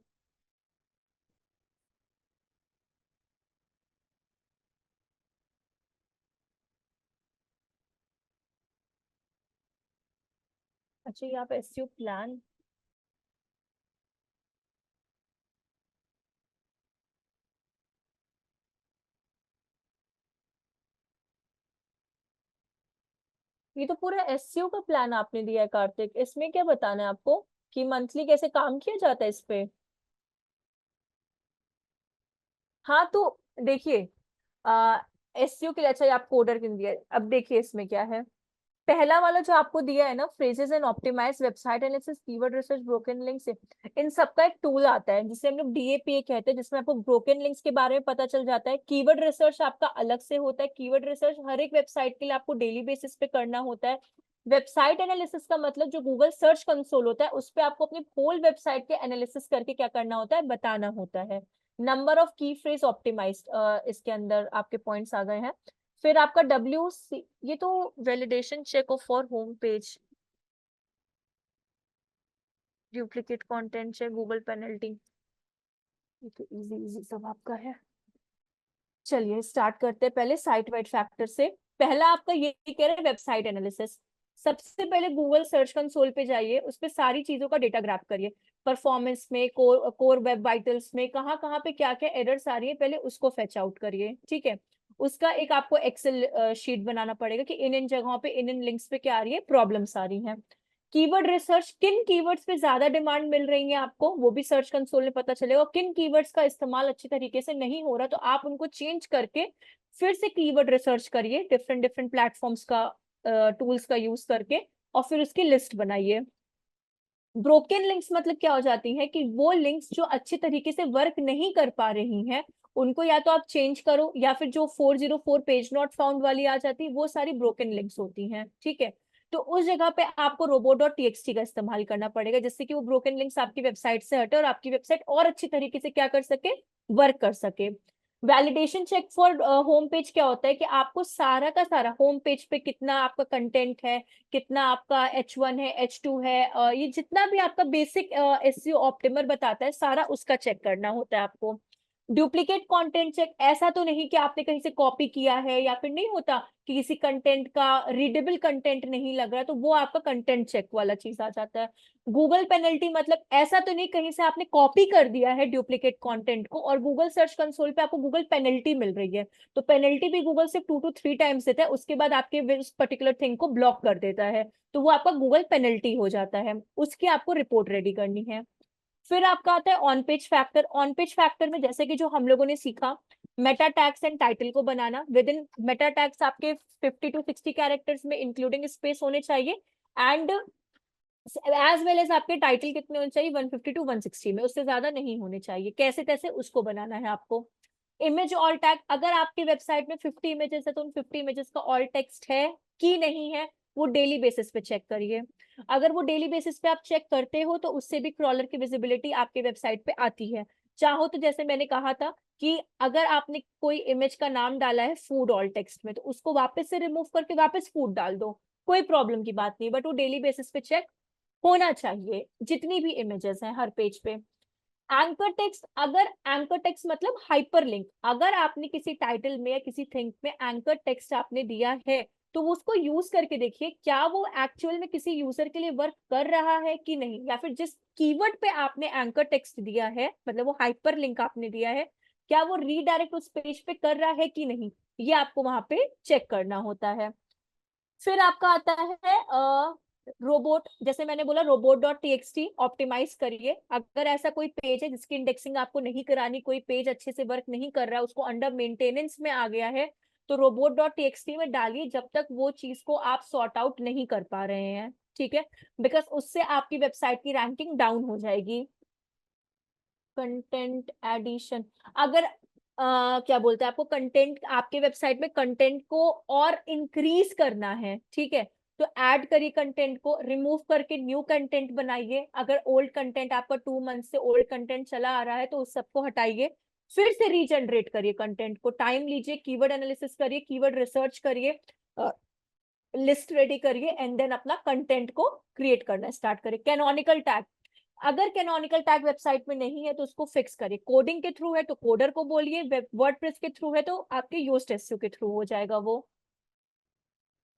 अच्छा, ये आप एसईओ प्लान। ये तो पूरा एसईओ का प्लान आपने दिया है कार्तिक, इसमें क्या बताना है आपको कि मंथली कैसे काम किया जाता है इस पे? हाँ, तो देखिए, एसईओ के लिए, अच्छा ये आप कोडर के लिए दिया है। अब देखिए इसमें क्या है। पहला वाला जो आपको दिया है ना, phrases and optimise website analysis, keyword research, broken links, इन सबका एक टूल आता है जिसे हम लोग डीएपीए कहते हैं, जिसमें आपको ब्रोकन लिंक्स के बारे में पता चल जाता है। कीवर्ड रिसर्च आपका अलग से होता है। कीवर्ड रिसर्च हर एक वेबसाइट के लिए आपको डेली बेसिस पे करना होता है। वेबसाइट एनालिसिस का मतलब जो गूगल सर्च कंसोल होता है, उस पे आपको अपनी होल वेबसाइट के एनालिसिस करके क्या करना होता है, बताना होता है। नंबर ऑफ की फ्रेज ऑप्टिमाइज, इसके अंदर आपके पॉइंट्स आ गए हैं। फिर आपका WC, ये तो validation check of for home page, duplicate content check, Google penalty, ये तो इजी इजी सब आपका है। चलिए स्टार्ट करते हैं पहले साइट वाइड फैक्टर से। पहला आपका ये कह रहे हैं वेबसाइट एनालिसिस। सबसे पहले गूगल सर्च कंसोल पे जाइए, उस पे सारी चीजों का डेटा ग्रैब करिए। परफॉर्मेंस में, कोर वेब वाइटल्स में, कहाँ कहाँ पे क्या क्या एरर्स आ रही है, पहले उसको फेच आउट करिए। ठीक है। उसका एक आपको एक्सेल शीट बनाना पड़ेगा कि इन इन जगहों पे, इन लिंक्स पे क्या आ रही है, प्रॉब्लम्स आ रही हैं। कीवर्ड रिसर्च, किन कीवर्ड्स पे ज्यादा डिमांड मिल रही है आपको, वो भी सर्च कंसोल में पता चलेगा। किन कीवर्ड्स का इस्तेमाल अच्छी तरीके से नहीं हो रहा, तो आप उनको चेंज करके फिर से कीवर्ड रिसर्च करिए, डिफरेंट डिफरेंट प्लेटफॉर्म्स का, टूल्स का यूज करके, और फिर उसकी लिस्ट बनाइए। ब्रोकन लिंक्स मतलब क्या हो जाती है कि वो लिंक्स जो अच्छे तरीके से वर्क नहीं कर पा रही हैं, उनको या तो आप चेंज करो, या फिर जो 404 पेज नॉट फाउंड वाली आ जाती है, वो सारी ब्रोकन लिंक्स होती हैं। ठीक है। तो उस जगह पे आपको robo.txt का इस्तेमाल करना पड़ेगा, जिससे कि वो ब्रोकन लिंक्स आपकी वेबसाइट से हटे और आपकी वेबसाइट और अच्छी तरीके से क्या कर सके, वर्क कर सके। Validation check for home page क्या होता है कि आपको सारा का सारा होम पेज पे कितना आपका कंटेंट है, कितना आपका H1 है, H2 है, ये जितना भी आपका बेसिक एसईओ ऑप्टिमर बताता है, सारा उसका चेक करना होता है आपको। डुप्लीकेट कंटेंट चेक, ऐसा तो नहीं कि आपने कहीं से कॉपी किया है, या फिर नहीं होता कि किसी कंटेंट का रीडेबल कंटेंट नहीं लग रहा, तो वो आपका कंटेंट चेक वाला चीज आ जाता है। गूगल पेनल्टी मतलब ऐसा तो नहीं कहीं से आपने कॉपी कर दिया है डुप्लीकेट कंटेंट को, और गूगल सर्च कंसोल पे आपको गूगल पेनल्टी मिल रही है, तो पेनल्टी भी गूगल सिर्फ 2 to 3 टाइम्स देता है, उसके बाद आपके उस पर्टिकुलर थिंग को ब्लॉक कर देता है, तो वो आपका गूगल पेनल्टी हो जाता है, उसकी आपको रिपोर्ट रेडी करनी है। फिर आपका आता है on page factor. On page factor में जैसे कि जो हम लोगों ने सीखा, मेटा टैग्स एंड टाइटल को बनाना। विद इन मेटा टैग्स आपके 50 to 60 कैरेक्टर्स में इंक्लूडिंग स्पेस होने चाहिए, एंड एज वेल एज आपके टाइटल कितने होने चाहिए, 150 to 160 में, उससे ज्यादा नहीं होने चाहिए। कैसे तैसे उसको बनाना है आपको। इमेज ऑल टैग, अगर आपकी वेबसाइट में 50 इमेजेस है, तो उन 50 इमेजेस का ऑल टेक्स्ट है कि नहीं है, वो डेली बेसिस पे चेक करिए। अगर वो डेली बेसिस पे आप चेक करते हो, तो उससे भी क्रॉलर की विजिबिलिटी आपके वेबसाइट पे आती है। चाहो तो जैसे मैंने कहा था कि अगर आपने कोई इमेज का नाम डाला है फूड ऑल टेक्स्ट में, तो उसको वापस से रिमूव करके वापस फूड डाल दो, कोई प्रॉब्लम की बात नहीं, बट वो डेली बेसिस पे चेक होना चाहिए, जितनी भी इमेजेस हैं हर पेज पे। एंकर टेक्स्ट, अगर एंकर टेक्स्ट मतलब हाइपर लिंक, अगर आपने किसी टाइटल में या किसी थिंग में एंकर टेक्स्ट आपने दिया है तो वो उसको यूज करके देखिए क्या वो एक्चुअल में किसी यूजर के लिए वर्क कर रहा है कि नहीं, या फिर जिस कीवर्ड पे आपने एंकर टेक्स्ट दिया है मतलब वो हाइपर लिंक आपने दिया है क्या वो रीडायरेक्ट उस पेज पे कर रहा है कि नहीं, ये आपको वहां पे चेक करना होता है। फिर आपका आता है रोबोट, जैसे मैंने बोला robot.txt ऑप्टिमाइज करिए। अगर ऐसा कोई पेज है जिसकी इंडेक्सिंग आपको नहीं करानी, कोई पेज अच्छे से वर्क नहीं कर रहा है, उसको अंडर मेंटेनेंस में आ गया है, तो robot.txt में डालिए जब तक वो चीज को आप सॉर्ट आउट नहीं कर पा रहे हैं, ठीक है, बिकॉज उससे आपकी वेबसाइट की रैंकिंग डाउन हो जाएगी। कंटेंट एडिशन, अगर क्या बोलते हैं आपको कंटेंट, आपके वेबसाइट में कंटेंट को और इंक्रीज करना है, ठीक है, तो ऐड करिए कंटेंट को, रिमूव करके न्यू कंटेंट बनाइए। अगर ओल्ड कंटेंट आपका 2 मंथ से ओल्ड कंटेंट चला आ रहा है तो उस सबको हटाइए, फिर से रीजनरेट करिए कंटेंट को, टाइम लीजिए, कीवर्ड एनालिसिस करिए, कीवर्ड रिसर्च करिए, लिस्ट रेडी करिए एंड देन अपना कंटेंट को क्रिएट करना स्टार्ट करिए। कैनोनिकल टैग, अगर कैनोनिकल टैग वेबसाइट में नहीं है तो उसको फिक्स करिए, कोडिंग के थ्रू है तो कोडर को बोलिए, वर्डप्रेस के थ्रू है तो आपके योस्ट एसईओ के थ्रू हो जाएगा वो।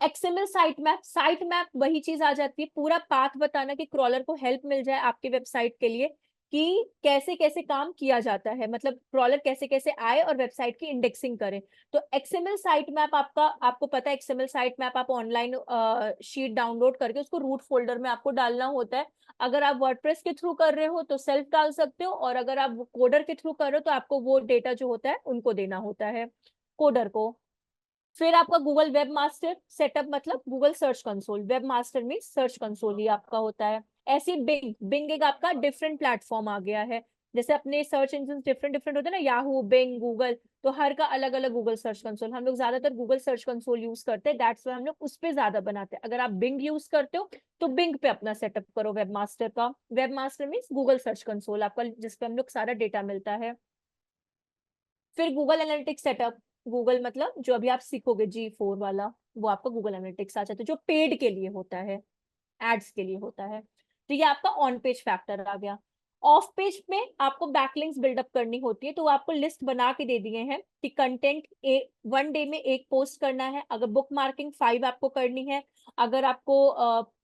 एक्सएमएल साइट मैप वही चीज आ जाती है, पूरा पाथ बताना कि क्रॉलर को हेल्प मिल जाए आपके वेबसाइट के लिए कि कैसे कैसे काम किया जाता है, मतलब क्रॉलर कैसे कैसे आए और वेबसाइट की इंडेक्सिंग करे। तो एक्सएमएल साइट मैप आपका, आपको पता है एक्सएमएल साइट मैप आप ऑनलाइन शीट डाउनलोड करके उसको रूट फोल्डर में आपको डालना होता है। अगर आप वर्डप्रेस के थ्रू कर रहे हो तो सेल्फ डाल सकते हो, और अगर आप कोडर के थ्रू कर रहे हो तो आपको वो डेटा जो होता है उनको देना होता है कोडर को। फिर आपका गूगल वेब मास्टर सेटअप, मतलब Google search console, web master में सर्च कंसोल ही आपका होता है। ऐसे बिंग एक आपका डिफरेंट प्लेटफॉर्म आ गया है, जैसे अपने सर्च इंजन डिफरेंट डिफरेंट होते हैं ना, याहू, बिंग, गूगल, तो हर का अलग अलग गूगल सर्च कंसोल, हम लोग ज्यादातर गूगल सर्च कंसोल यूज करते हैं, दैट्स वाई हम लोग उस पे ज्यादा बनाते हैं। अगर आप बिंग यूज करते हो तो बिंग पे अपना सेटअप करो वेब मास्टर का। Web master means Google search console आपका, जिसपे हम लोग सारा डेटा मिलता है। फिर गूगल एनालिटिक्स सेटअप, गूगल मतलब जो अभी आप सीखोगे G4 वाला, वो आपका गूगल एनालिटिक्स आ जाता है जो पेड के लिए होता है, एड्स के लिए होता है। तो ये आपका ऑन पेज फैक्टर आ गया। ऑफ पेज में आपको बैकलिंक्स बिल्डअप करनी होती है, तो आपको लिस्ट बना के दे दिए हैं कि कंटेंट 1 डे में 1 पोस्ट करना है, अगर बुक मार्किंग 5 आपको करनी है, अगर आपको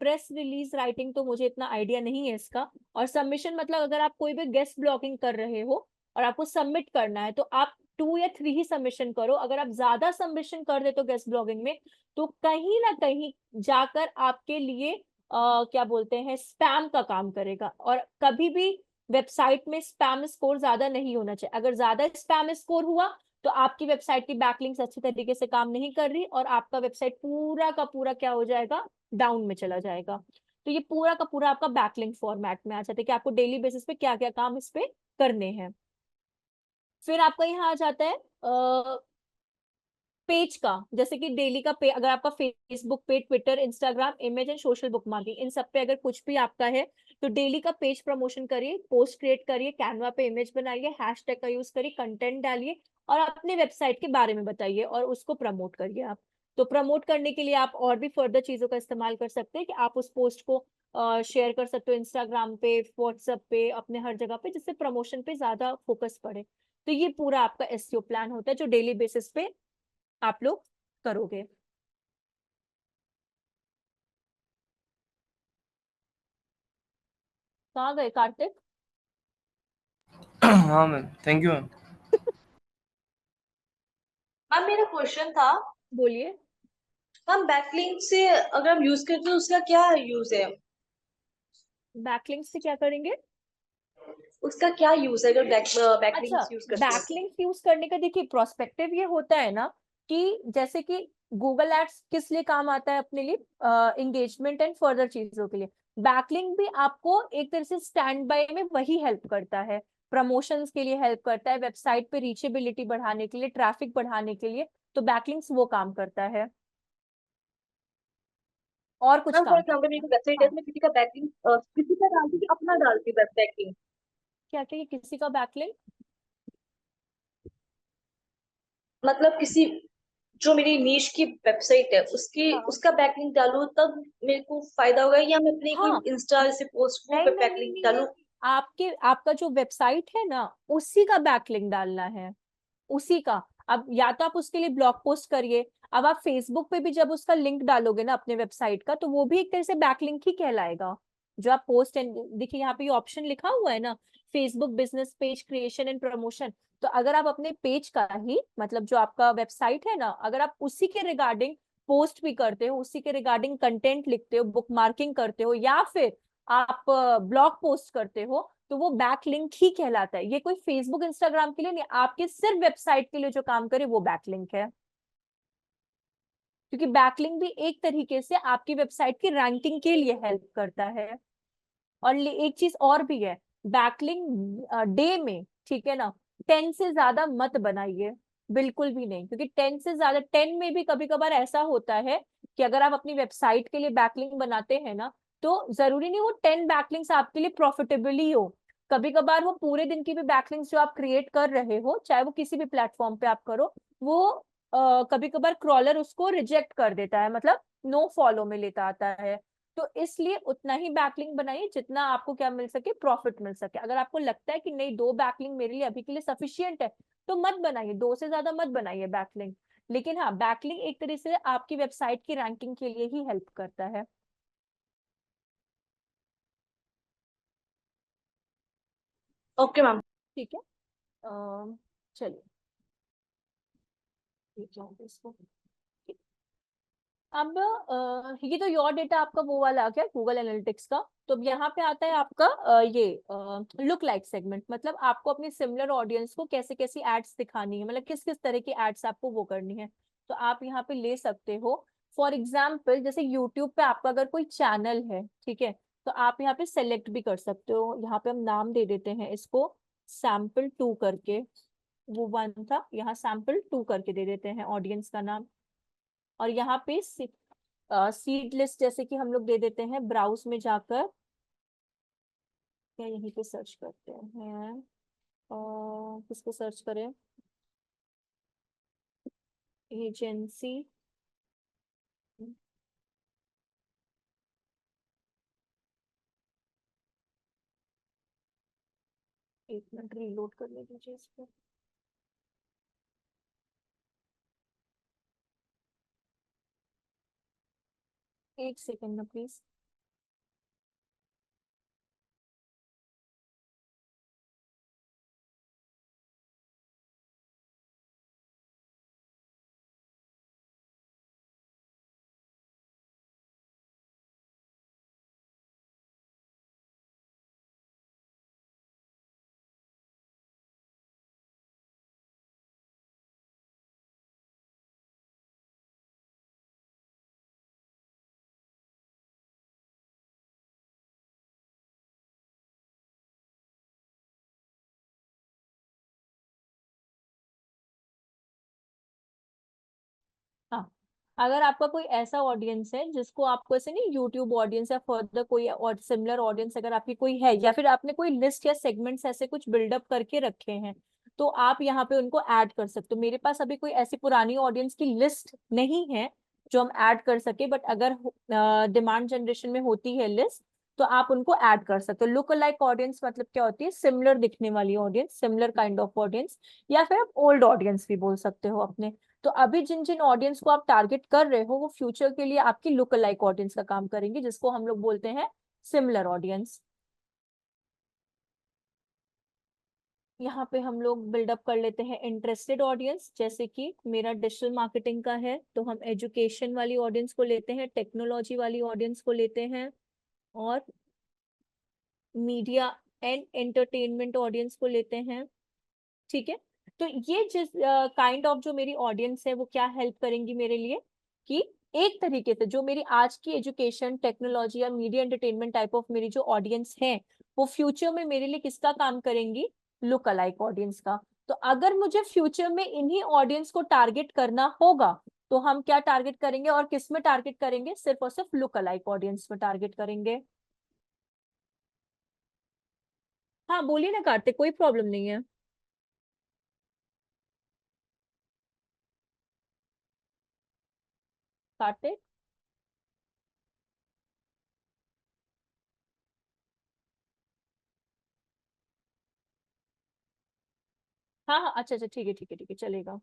प्रेस रिलीज राइटिंग तो मुझे इतना आइडिया नहीं है इसका, और सबमिशन मतलब अगर आप कोई भी गेस्ट ब्लॉगिंग कर रहे हो और आपको सबमिट करना है तो आप 2 या 3 ही सबमिशन करो। अगर आप ज्यादा सबमिशन कर देते हो गेस्ट ब्लॉगिंग में तो कहीं ना कहीं जाकर आपके लिए क्या बोलते हैं स्पैम का काम करेगा, और कभी भी वेबसाइट में स्पैम स्कोर ज्यादा नहीं होना चाहिए। अगर ज्यादा स्पैम स्कोर हुआ तो आपकी वेबसाइट की बैकलिंक्स अच्छी तरीके से काम नहीं कर रही और आपका वेबसाइट पूरा का पूरा क्या हो जाएगा, डाउन में चला जाएगा। तो ये पूरा का पूरा आपका बैकलिंक फॉर्मेट में आ जाता है कि आपको डेली बेसिस पे क्या क्या काम इस पे करने हैं। फिर आपका यहाँ आ जाता है पेज का, जैसे कि डेली का पे, अगर आपका फेसबुक पे, Twitter, Instagram, image and social bookmarking, इन सब पे अगर कुछ भी आपका है तो डेली का पेज प्रमोशन करिए, पोस्ट क्रिएट करिए, कैनवा पे इमेज बनाइए, हैशटैग का यूज करिए, कंटेंट डालिए और अपने वेबसाइट के बारे में बताइए और उसको प्रमोट करिए आप। तो प्रमोट करने के लिए आप और भी फर्दर चीजों का इस्तेमाल कर सकते हैं कि आप उस पोस्ट को शेयर कर सकते हो इंस्टाग्राम पे, व्हाट्सएप पे, अपने हर जगह पे, जिससे प्रमोशन पे ज्यादा फोकस पड़े। तो ये पूरा आपका एसईओ प्लान होता है जो डेली बेसिस पे आप लोग करोगे। कहाँ गए कार्तिक? हाँ ma'am, thank you ma'am. Ma'am मेरा क्वेश्चन था, बोलिए। हम बैकलिंक से अगर हम यूज करते हैं उसका क्या यूज है? बैकलिंक से क्या करेंगे? उसका क्या यूज है अगर अच्छा, बैकलिंक्स यूज करते हैं? बैकलिंक यूज करने का देखिए प्रोस्पेक्टिव ये होता है ना कि जैसे कि गूगल एड्स किस लिए काम आता है अपने लिए, एंगेजमेंट एंड फर्दर चीजों के लिए। बैकलिंक भी आपको एक तरह से स्टैंड बाय में वही हेल्प करता है, प्रमोशंस के लिए हेल्प करता है, वेबसाइट पे रीचेबिलिटी बढ़ाने के लिए, ट्रैफिक बढ़ाने के लिए, तो बैकलिंक्स वो काम करता है और कुछ मैम फॉर काम एग्जाम्पल मेरी करता वेबसाइट है। है, हाँ, मैं किसी का बैकलिंक किसी का डालती हूँ, अपना डालती हूँ बैकलिंक, क्या चाहिए किसी का बैकलिंक? मतलब किसी जो मेरी नीश की वेबसाइट है उसकी हाँ उसका बैकलिंक डालूं तब मेरे को फायदा होगा, या मैं अपनी कोई हाँ, इंस्टा जैसे पोस्ट को नहीं नहीं नहीं बैकलिंक नहीं डालूं? नहीं, आपका जो वेबसाइट है ना, उसी का बैकलिंक डालना है, उसी का। अब या तो आप उसके लिए ब्लॉग पोस्ट करिए, अब आप फेसबुक पे भी जब उसका लिंक डालोगे ना अपने वेबसाइट का, तो वो भी एक तरह से बैकलिंक ही कहलाएगा। जो आप पोस्ट एंड, देखिए यहाँ पे ये ऑप्शन लिखा हुआ है ना, Facebook business page creation and promotion. तो अगर आप अपने पेज का ही, मतलब जो आपका वेबसाइट है ना, अगर आप उसी के रिगार्डिंग पोस्ट भी करते हो, उसी के रिगार्डिंग कंटेंट लिखते हो, बुक मार्किंग करते हो, या फिर आप ब्लॉग पोस्ट करते हो, तो वो बैकलिंक ही कहलाता है। ये कोई फेसबुक इंस्टाग्राम के लिए नहीं, आपके सिर्फ वेबसाइट के लिए जो काम करे वो बैकलिंक है। क्योंकि बैकलिंक भी एक तरीके से आपकी वेबसाइट की रैंकिंग के लिए हेल्प करता है। और एक चीज और भी है, बैकलिंक डे में, ठीक है ना, 10 से ज्यादा मत बनाइए, बिल्कुल भी नहीं। क्योंकि 10 से ज्यादा, 10 में भी कभी कभार ऐसा होता है कि अगर आप अपनी वेबसाइट के लिए बैकलिंक बनाते हैं ना, तो जरूरी नहीं वो 10 बैकलिंक्स आपके लिए प्रॉफिटेबल ही हो। कभी कभार वो पूरे दिन की भी बैकलिंक्स जो आप क्रिएट कर रहे हो, चाहे वो किसी भी प्लेटफॉर्म पे आप करो, वो कभी कभार क्रॉलर उसको रिजेक्ट कर देता है, मतलब नो फॉलो में लेता आता है। तो इसलिए उतना ही बैकलिंक बनाइए जितना आपको क्या मिल सके, प्रॉफिट मिल सके। अगर आपको लगता है कि नहीं, 2 बैकलिंक मेरे लिए अभी के लिए सफिशियंट है, तो मत बनाइए, 2 से ज्यादा मत बनाइए बैकलिंक। लेकिन हाँ, बैकलिंक एक तरह से आपकी वेबसाइट की रैंकिंग के लिए ही हेल्प करता है। Okay ma'am. ठीक है, चलिए, ठीक है इसको। अब ये तो योर डेटा आपका वो वाला आ गया गूगल एनालिटिक्स का। तो अब यहाँ पे आता है आपका ये लुक लाइक सेगमेंट, मतलब आपको अपनी सिमिलर ऑडियंस को कैसे कैसी एड्स दिखानी है, मतलब किस किस तरह की एड्स आपको वो करनी है। तो आप यहाँ पे ले सकते हो, फॉर एग्जाम्पल जैसे यूट्यूब पे आपका अगर कोई चैनल है, ठीक है, तो आप यहाँ पे सेलेक्ट भी कर सकते हो। यहाँ पे हम नाम दे देते हैं इसको सैम्पल 2 करके, वो 1 था, यहाँ सैम्पल 2 करके दे देते हैं ऑडियंस का नाम। और यहाँ पे सीड लिस्ट जैसे कि हम लोग दे देते हैं, ब्राउज में जाकर या यहीं पे सर्च करते हैं, किसको सर्च करें, एजेंसी। एक मिनट रीलोड करने दीजिए इसको। एक सेकेंड ना प्लीज। हाँ, अगर आपका कोई ऐसा ऑडियंस है जिसको आपको ऐसे नहीं, यूट्यूब ऑडियंस या फर्दर कोई और सिमिलर ऑडियंस अगर आपकी कोई है, या फिर आपने कोई लिस्ट या सेगमेंट्स ऐसे कुछ बिल्डअप करके रखे हैं, तो आप यहाँ पे उनको ऐड कर सकते हो। मेरे पास अभी कोई ऐसी पुरानी ऑडियंस की लिस्ट नहीं है जो हम ऐड कर सके, बट अगर डिमांड जनरेशन में होती है लिस्ट, तो आप उनको ऐड कर सकते हो। लुक अलाइक ऑडियंस मतलब क्या होती है, सिमिलर दिखने वाली audience, similar kind of audience, या फिर आप ओल्ड ऑडियंस भी बोल सकते हो अपने। तो अभी जिन जिन ऑडियंस को आप टारगेट कर रहे हो, वो फ्यूचर के लिए आपकी लुक अलाइक ऑडियंस का काम करेंगे, जिसको हम लोग बोलते हैं सिमिलर ऑडियंस। यहाँ पे हम लोग बिल्डअप कर लेते हैं इंटरेस्टेड ऑडियंस, जैसे कि मेरा डिजिटल मार्केटिंग का है, तो हम एजुकेशन वाली ऑडियंस को लेते हैं, टेक्नोलॉजी वाली ऑडियंस को लेते हैं, और मीडिया एंड एंटरटेनमेंट ऑडियंस को लेते हैं। ठीक है, तो ये जिस काइंड ऑफ जो मेरी ऑडियंस है, वो क्या हेल्प करेंगी मेरे लिए, कि एक तरीके से जो मेरी आज की एजुकेशन, टेक्नोलॉजी या मीडिया एंटरटेनमेंट टाइप ऑफ मेरी जो ऑडियंस है, वो फ्यूचर में मेरे लिए किसका काम करेंगी, लुक अलाइक ऑडियंस का। तो अगर मुझे फ्यूचर में इन्हीं ऑडियंस को टारगेट करना होगा, तो हम क्या टारगेट करेंगे और किस में टारगेट करेंगे, सिर्फ और सिर्फ लुक अलाइक ऑडियंस में टारगेट करेंगे। हाँ बोलिए ना कार्तिक, कोई प्रॉब्लम नहीं है। कार्तिक, हाँ हाँ, अच्छा अच्छा, ठीक है ठीक है ठीक है, चलेगा।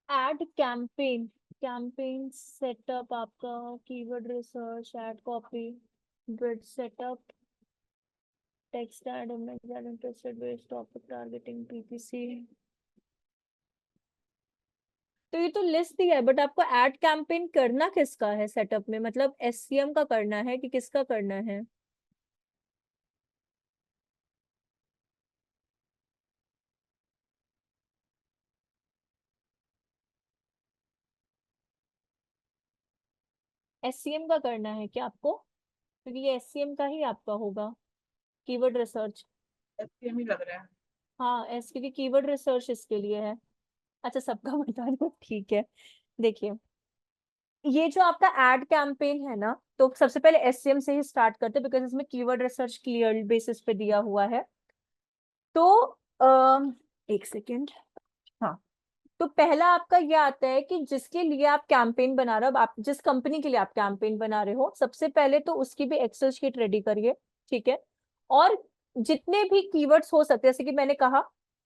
एड कैंपेन, कैंपेन सेटअप आपका, keyword research, ad copy, bid setup, text ad, image ad, interested based topic targeting, PPC. तो ये तो लिस्ट दी है, बट आपको एड कैंपेन करना किसका है सेटअप में, मतलब एससीएम का करना है कि किसका करना है? एससीएम का करना है क्या आपको? क्योंकि ये एससीएम का ही आपका होगा, कीवर्ड रिसर्च। SPM ही लग रहा है। हाँ एस, क्योंकि कीवर्ड रिसर्च इसके लिए है। अच्छा सबका बता दो, ठीक है। देखिए, ये जो आपका एड कैंपेन है ना, तो सबसे पहले एससीएम से ही स्टार्ट करते हैं, बिकॉज इसमें कीवर्ड रिसर्च क्लियर बेसिस पे दिया हुआ है। तो एक सेकेंड, हाँ। तो पहला आपका ये आता है कि जिसके लिए आप कैंपेन बना रहे हो, अब आप जिस कंपनी के लिए आप कैंपेन बना रहे हो, सबसे पहले तो उसकी भी एक्सेल शीट रेडी करिए, ठीक है। और जितने भी कीवर्ड्स हो सकते हैं, जैसे कि मैंने कहा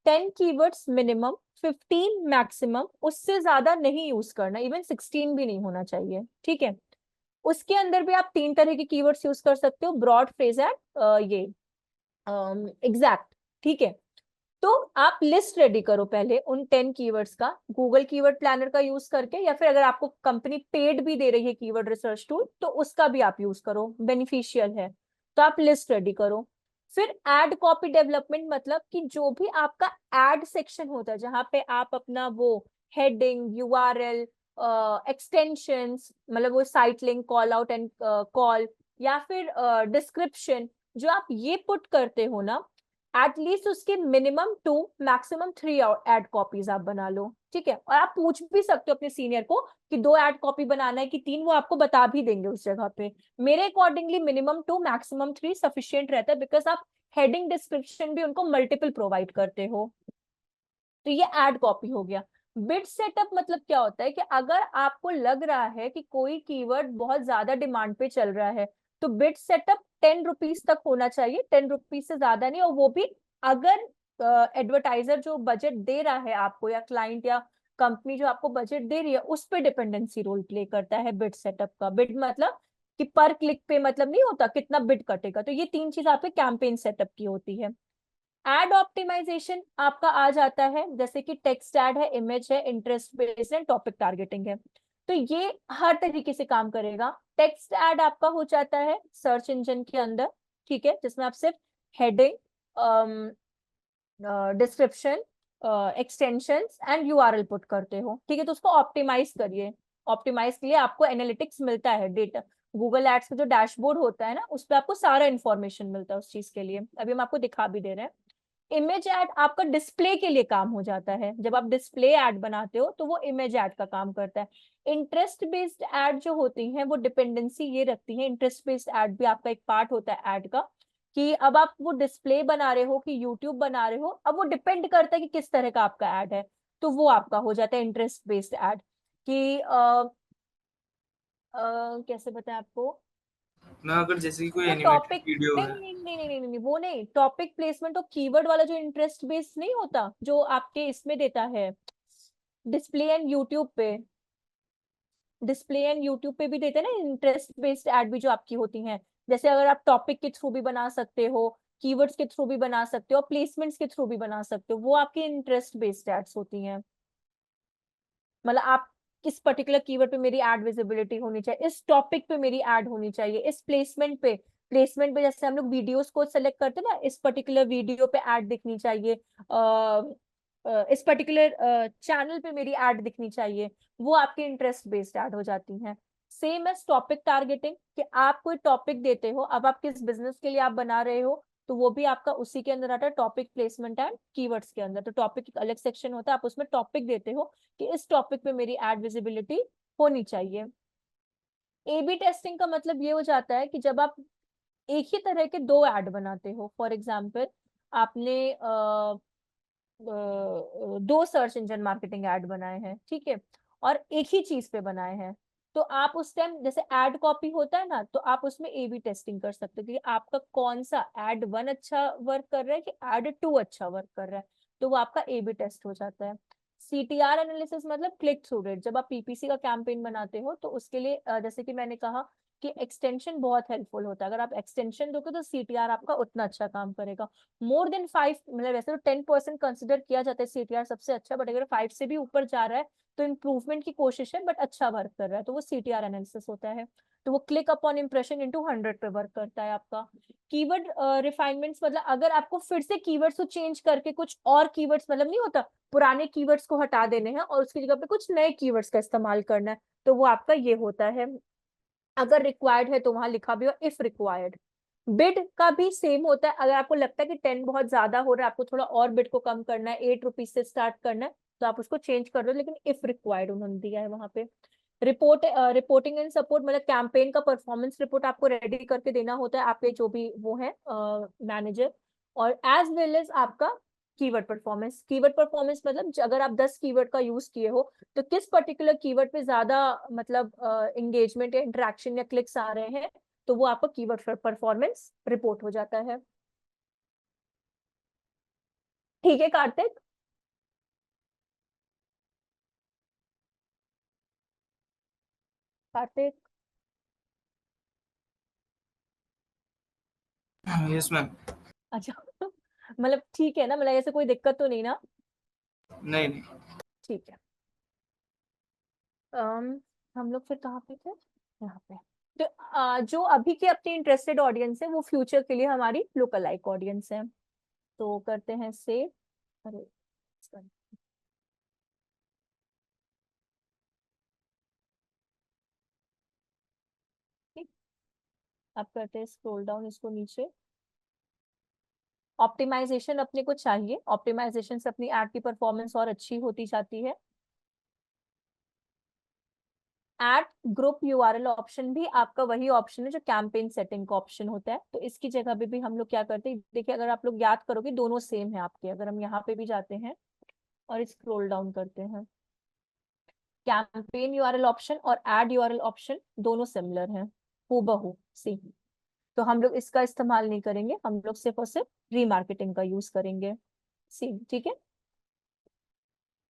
10 कीवर्ड्स मिनिमम, 15 मैक्सिमम, उससे ज्यादा नहीं यूज करना, इवन 16 भी नहीं होना चाहिए, ठीक है। उसके अंदर भी आप 3 तरह के कीवर्ड्स यूज कर सकते हो, ब्रॉड, फ्रेज एंड ये एग्जैक्ट, ठीक है। तो आप लिस्ट रेडी करो पहले उन 10 कीवर्ड्स का, गूगल कीवर्ड प्लानर का यूज करके, या फिर अगर आपको कंपनी पेड भी दे रही है कीवर्ड रिसर्च टूल, तो उसका भी आप यूज करो, बेनिफिशियल है। तो आप लिस्ट रेडी करो। फिर एड कॉपी डेवलपमेंट, मतलब कि जो भी आपका एड सेक्शन होता है, जहां पे आप अपना वो हेडिंग, यूआरएल, एक्सटेंशंस, मतलब वो site link, call out and call, या फिर डिस्क्रिप्शन, जो आप ये पुट करते हो ना, एटलीस्ट उसके मिनिमम 2 मैक्सिमम 3 एड कॉपीज आप बना लो, ठीक है। और आप पूछ भी सकते हो अपने सीनियर को कि 2 एड कॉपी बनाना है कि 3, वो आपको बता भी देंगे उस जगह पे। मेरे अकॉर्डिंगली मिनिमम 2 मैक्सिमम 3 सफिशियंट रहता है, बिकॉज आप हेडिंग डिस्क्रिप्शन भी उनको मल्टीपल प्रोवाइड करते हो। तो ये एड कॉपी हो गया। बिड सेटअप मतलब क्या होता है कि अगर आपको लग रहा है कि कोई कीवर्ड बहुत ज्यादा डिमांड पे चल रहा है, तो बिड सेटअप 10 रुपीज तक होना चाहिए, 10 रुपीज से ज्यादा नहीं। और वो भी अगर एडवर्टाइजर जो बजट दे रहा है आपको, या क्लाइंट या कंपनी जो आपको बजट दे रही है, उस पर डिपेंडेंसी रोल प्ले करता है बिड सेटअप का। बिड मतलब कि पर क्लिक पे मतलब नहीं होता, कितना बिड कटेगा। तो ये 3 चीज आपके कैंपेन सेटअप की होती है। एड ऑप्टिमाइजेशन आपका आ जाता है, जैसे कि टेक्स्ट एड है, इमेज है, interest based and topic targeting है। तो ये हर तरीके से काम करेगा। टेक्स्ट एड आपका हो जाता है सर्च इंजन के अंदर, ठीक है, जिसमें आप सिर्फ heading, description, extensions and URL put करते हो, ठीक है। तो उसको ऑप्टिमाइज करिए। ऑप्टिमाइज के लिए आपको एनालिटिक्स मिलता है, डेटा, गूगल एड्स का जो डैशबोर्ड होता है ना, उस पर आपको सारा इन्फॉर्मेशन मिलता है उस चीज के लिए। अभी हम आपको दिखा भी दे रहे हैं। इमेज एड आपका डिस्प्ले के लिए काम हो जाता है, जब आप डिस्प्ले एड बनाते हो तो वो इमेज एड का काम करता है। इंटरेस्ट बेस्ड एड जो होती हैं वो डिपेंडेंसी ये रखती है, इंटरेस्ट बेस्ड एड भी आपका एक पार्ट होता है एड का, कि अब आप वो डिस्प्ले बना रहे हो कि यूट्यूब बना रहे हो, अब वो डिपेंड करता है कि किस तरह का आपका एड है। तो वो आपका हो जाता है इंटरेस्ट बेस्ड एड। कि कैसे बताएं आपको, मैं अगर जैसे कि कोई वो एनिमेटेड टॉपिक, वीडियो नहीं है। नहीं नहीं नहीं नहीं नहीं नहीं, वो नहीं, टॉपिक प्लेसमेंट और कीवर्ड वाला जो इंटरेस्ट बेस्ड नहीं होता, जो आपके इसमें देता है डिस्प्ले एंड यूट्यूब पे, डिस्प्ले एंड यूट्यूब पे भी देते हैं ना इंटरेस्ट बेस्ड एड भी जो आपकी होती हैं। जैसे अगर आप टॉपिक के थ्रू भी बना सकते हो, कीवर्ड्स के थ्रू भी बना सकते हो, प्लेसमेंट्स के थ्रू भी बना सकते हो, वो आपकी इंटरेस्ट बेस्ड एड्स होती हैं। मतलब आप किस पर्टिकुलर कीवर्ड पे मेरी एड विजिबिलिटी होनी चाहिए, इस टॉपिक पे मेरी एड होनी चाहिए, इस प्लेसमेंट पे, प्लेसमेंट पे जैसे हम लोग वीडियोस को सेलेक्ट करते हैं ना, इस पर्टिकुलर वीडियो पे एड दिखनी चाहिए, इस पर्टिकुलर चैनल पे मेरी एड दिखनी चाहिए, वो आपके इंटरेस्ट बेस्ड एड हो जाती हैं। सेम एज टॉपिक टारगेटिंग, कि आप कोई टॉपिक देते हो, अब आप किस बिजनेस के लिए आप बना रहे हो, तो वो भी आपका उसी के अंदर आता है, टॉपिक प्लेसमेंट एंड कीवर्ड्स के अंदर। तो टॉपिक एक अलग सेक्शन होता है, आप उसमें टॉपिक देते हो कि इस टॉपिक पे मेरी एड विजिबिलिटी होनी चाहिए। ए बी टेस्टिंग का मतलब ये हो जाता है कि जब आप एक ही तरह के 2 एड बनाते हो, फॉर एग्जांपल आपने 2 सर्च इंजन मार्केटिंग एड बनाए हैं, ठीक है, और एक ही चीज पे बनाए हैं, तो आप उस टाइम जैसे एड कॉपी होता है ना, तो आप उसमें ए बी टेस्टिंग कर सकते हो कि आपका कौन सा एड 1 अच्छा वर्क कर रहा है कि एड 2 अच्छा वर्क कर रहा है, तो वो आपका ए बी टेस्ट हो जाता है। सीटीआर एनालिसिस मतलब क्लिक थ्रू रेट, जब आप पीपीसी का कैंपेन बनाते हो तो उसके लिए जैसे कि मैंने कहा कि एक्सटेंशन बहुत हेल्पफुल होता है, अगर आप एक्सटेंशन दोगे तो सीटीआर आपका उतना अच्छा काम करेगा। मोर देन 5, मतलब वैसे तो 10% कंसिडर किया जाता है सीटीआर सबसे अच्छा, बट अगर 5 से भी ऊपर जा रहा है तो इम्प्रूवमेंट की कोशिश है, बट अच्छा वर्क कर रहा है, तो वो सीटीआर एनालिसिस होता है। तो वो क्लिक अपॉन इंप्रेशन इनटू 100 पे वर्क करता है आपका। कीवर्ड रिफाइनमेंट्स मतलब अगर आपको फिर से कीवर्ड्स को चेंज करके कुछ और कीवर्ड्स, मतलब नहीं होता पुराने कीवर्ड्स को हटा देने हैं और उसकी जगह पे कुछ नए कीवर्ड्स का इस्तेमाल करना है, तो वो आपका ये होता है। अगर रिक्वायर्ड है तो वहां लिखा भी हो इफ रिक्वायर्ड। बिड का भी सेम होता है, अगर आपको लगता है कि 10 बहुत ज्यादा हो रहा है, आपको थोड़ा और बिड को कम करना है, 8 रुपीज से स्टार्ट करना है, तो आप उसको चेंज कर दो, लेकिन इफ रिक्वायर्ड उन्होंने दिया है वहां पे। रिपोर्टिंग एंड सपोर्ट मतलब कैंपेन का परफॉर्मेंस रिपोर्ट आपको रेडी करके देना होता है, आपके जो भी वो है मैनेजर, और एज वेल एज आपका कीवर्ड परफॉर्मेंस मतलब अगर आप 10 कीवर्ड का यूज किए हो तो किस पर्टिकुलर कीवर्ड पे ज्यादा मतलब एंगेजमेंट या इंटरेक्शन या क्लिक्स आ रहे हैं, तो वो आपका कीवर्ड परफॉर्मेंस रिपोर्ट हो जाता है। ठीक है कार्तिक? कार्तिक? Yes ma'am. अच्छा मतलब ठीक है ना, मतलब ऐसे कोई दिक्कत तो नहीं ना? नहीं नहीं। ठीक है। अम, हम लोग फिर कहाँ पे थे? यहाँ पे। तो जो अभी के अपनी इंटरेस्टेड ऑडियंस है वो फ्यूचर के लिए हमारी लोकल लाइक ऑडियंस है, तो करते हैं सेव। अरे sorry, ठीक। अब करते हैं स्क्रॉल डाउन इसको नीचे। ऑप्टिमाइजेशन अपने को चाहिए, ऑप्टिमाइजेशन से अपनी एड की परफॉर्मेंस और अच्छी होती जाती है। एड ग्रुप यूआरएल ऑप्शन भी आपका वही ऑप्शन है जो कैंपेन सेटिंग का ऑप्शन होता है, तो इसकी जगह पे भी हम लोग क्या करते हैं, देखिए अगर आप लोग याद करोगे दोनों सेम है आपके, अगर हम यहाँ पे भी जाते हैं और स्क्रॉल डाउन करते हैं, कैंपेन यूआरएल ऑप्शन और एड यूआरएल ऑप्शन दोनों सिमिलर हैं, हूबहू सेम। तो हम लोग इसका इस्तेमाल नहीं करेंगे, हम लोग सिर्फ और सिर्फ रीमार्केटिंग का यूज करेंगे। सेम, ठीक है।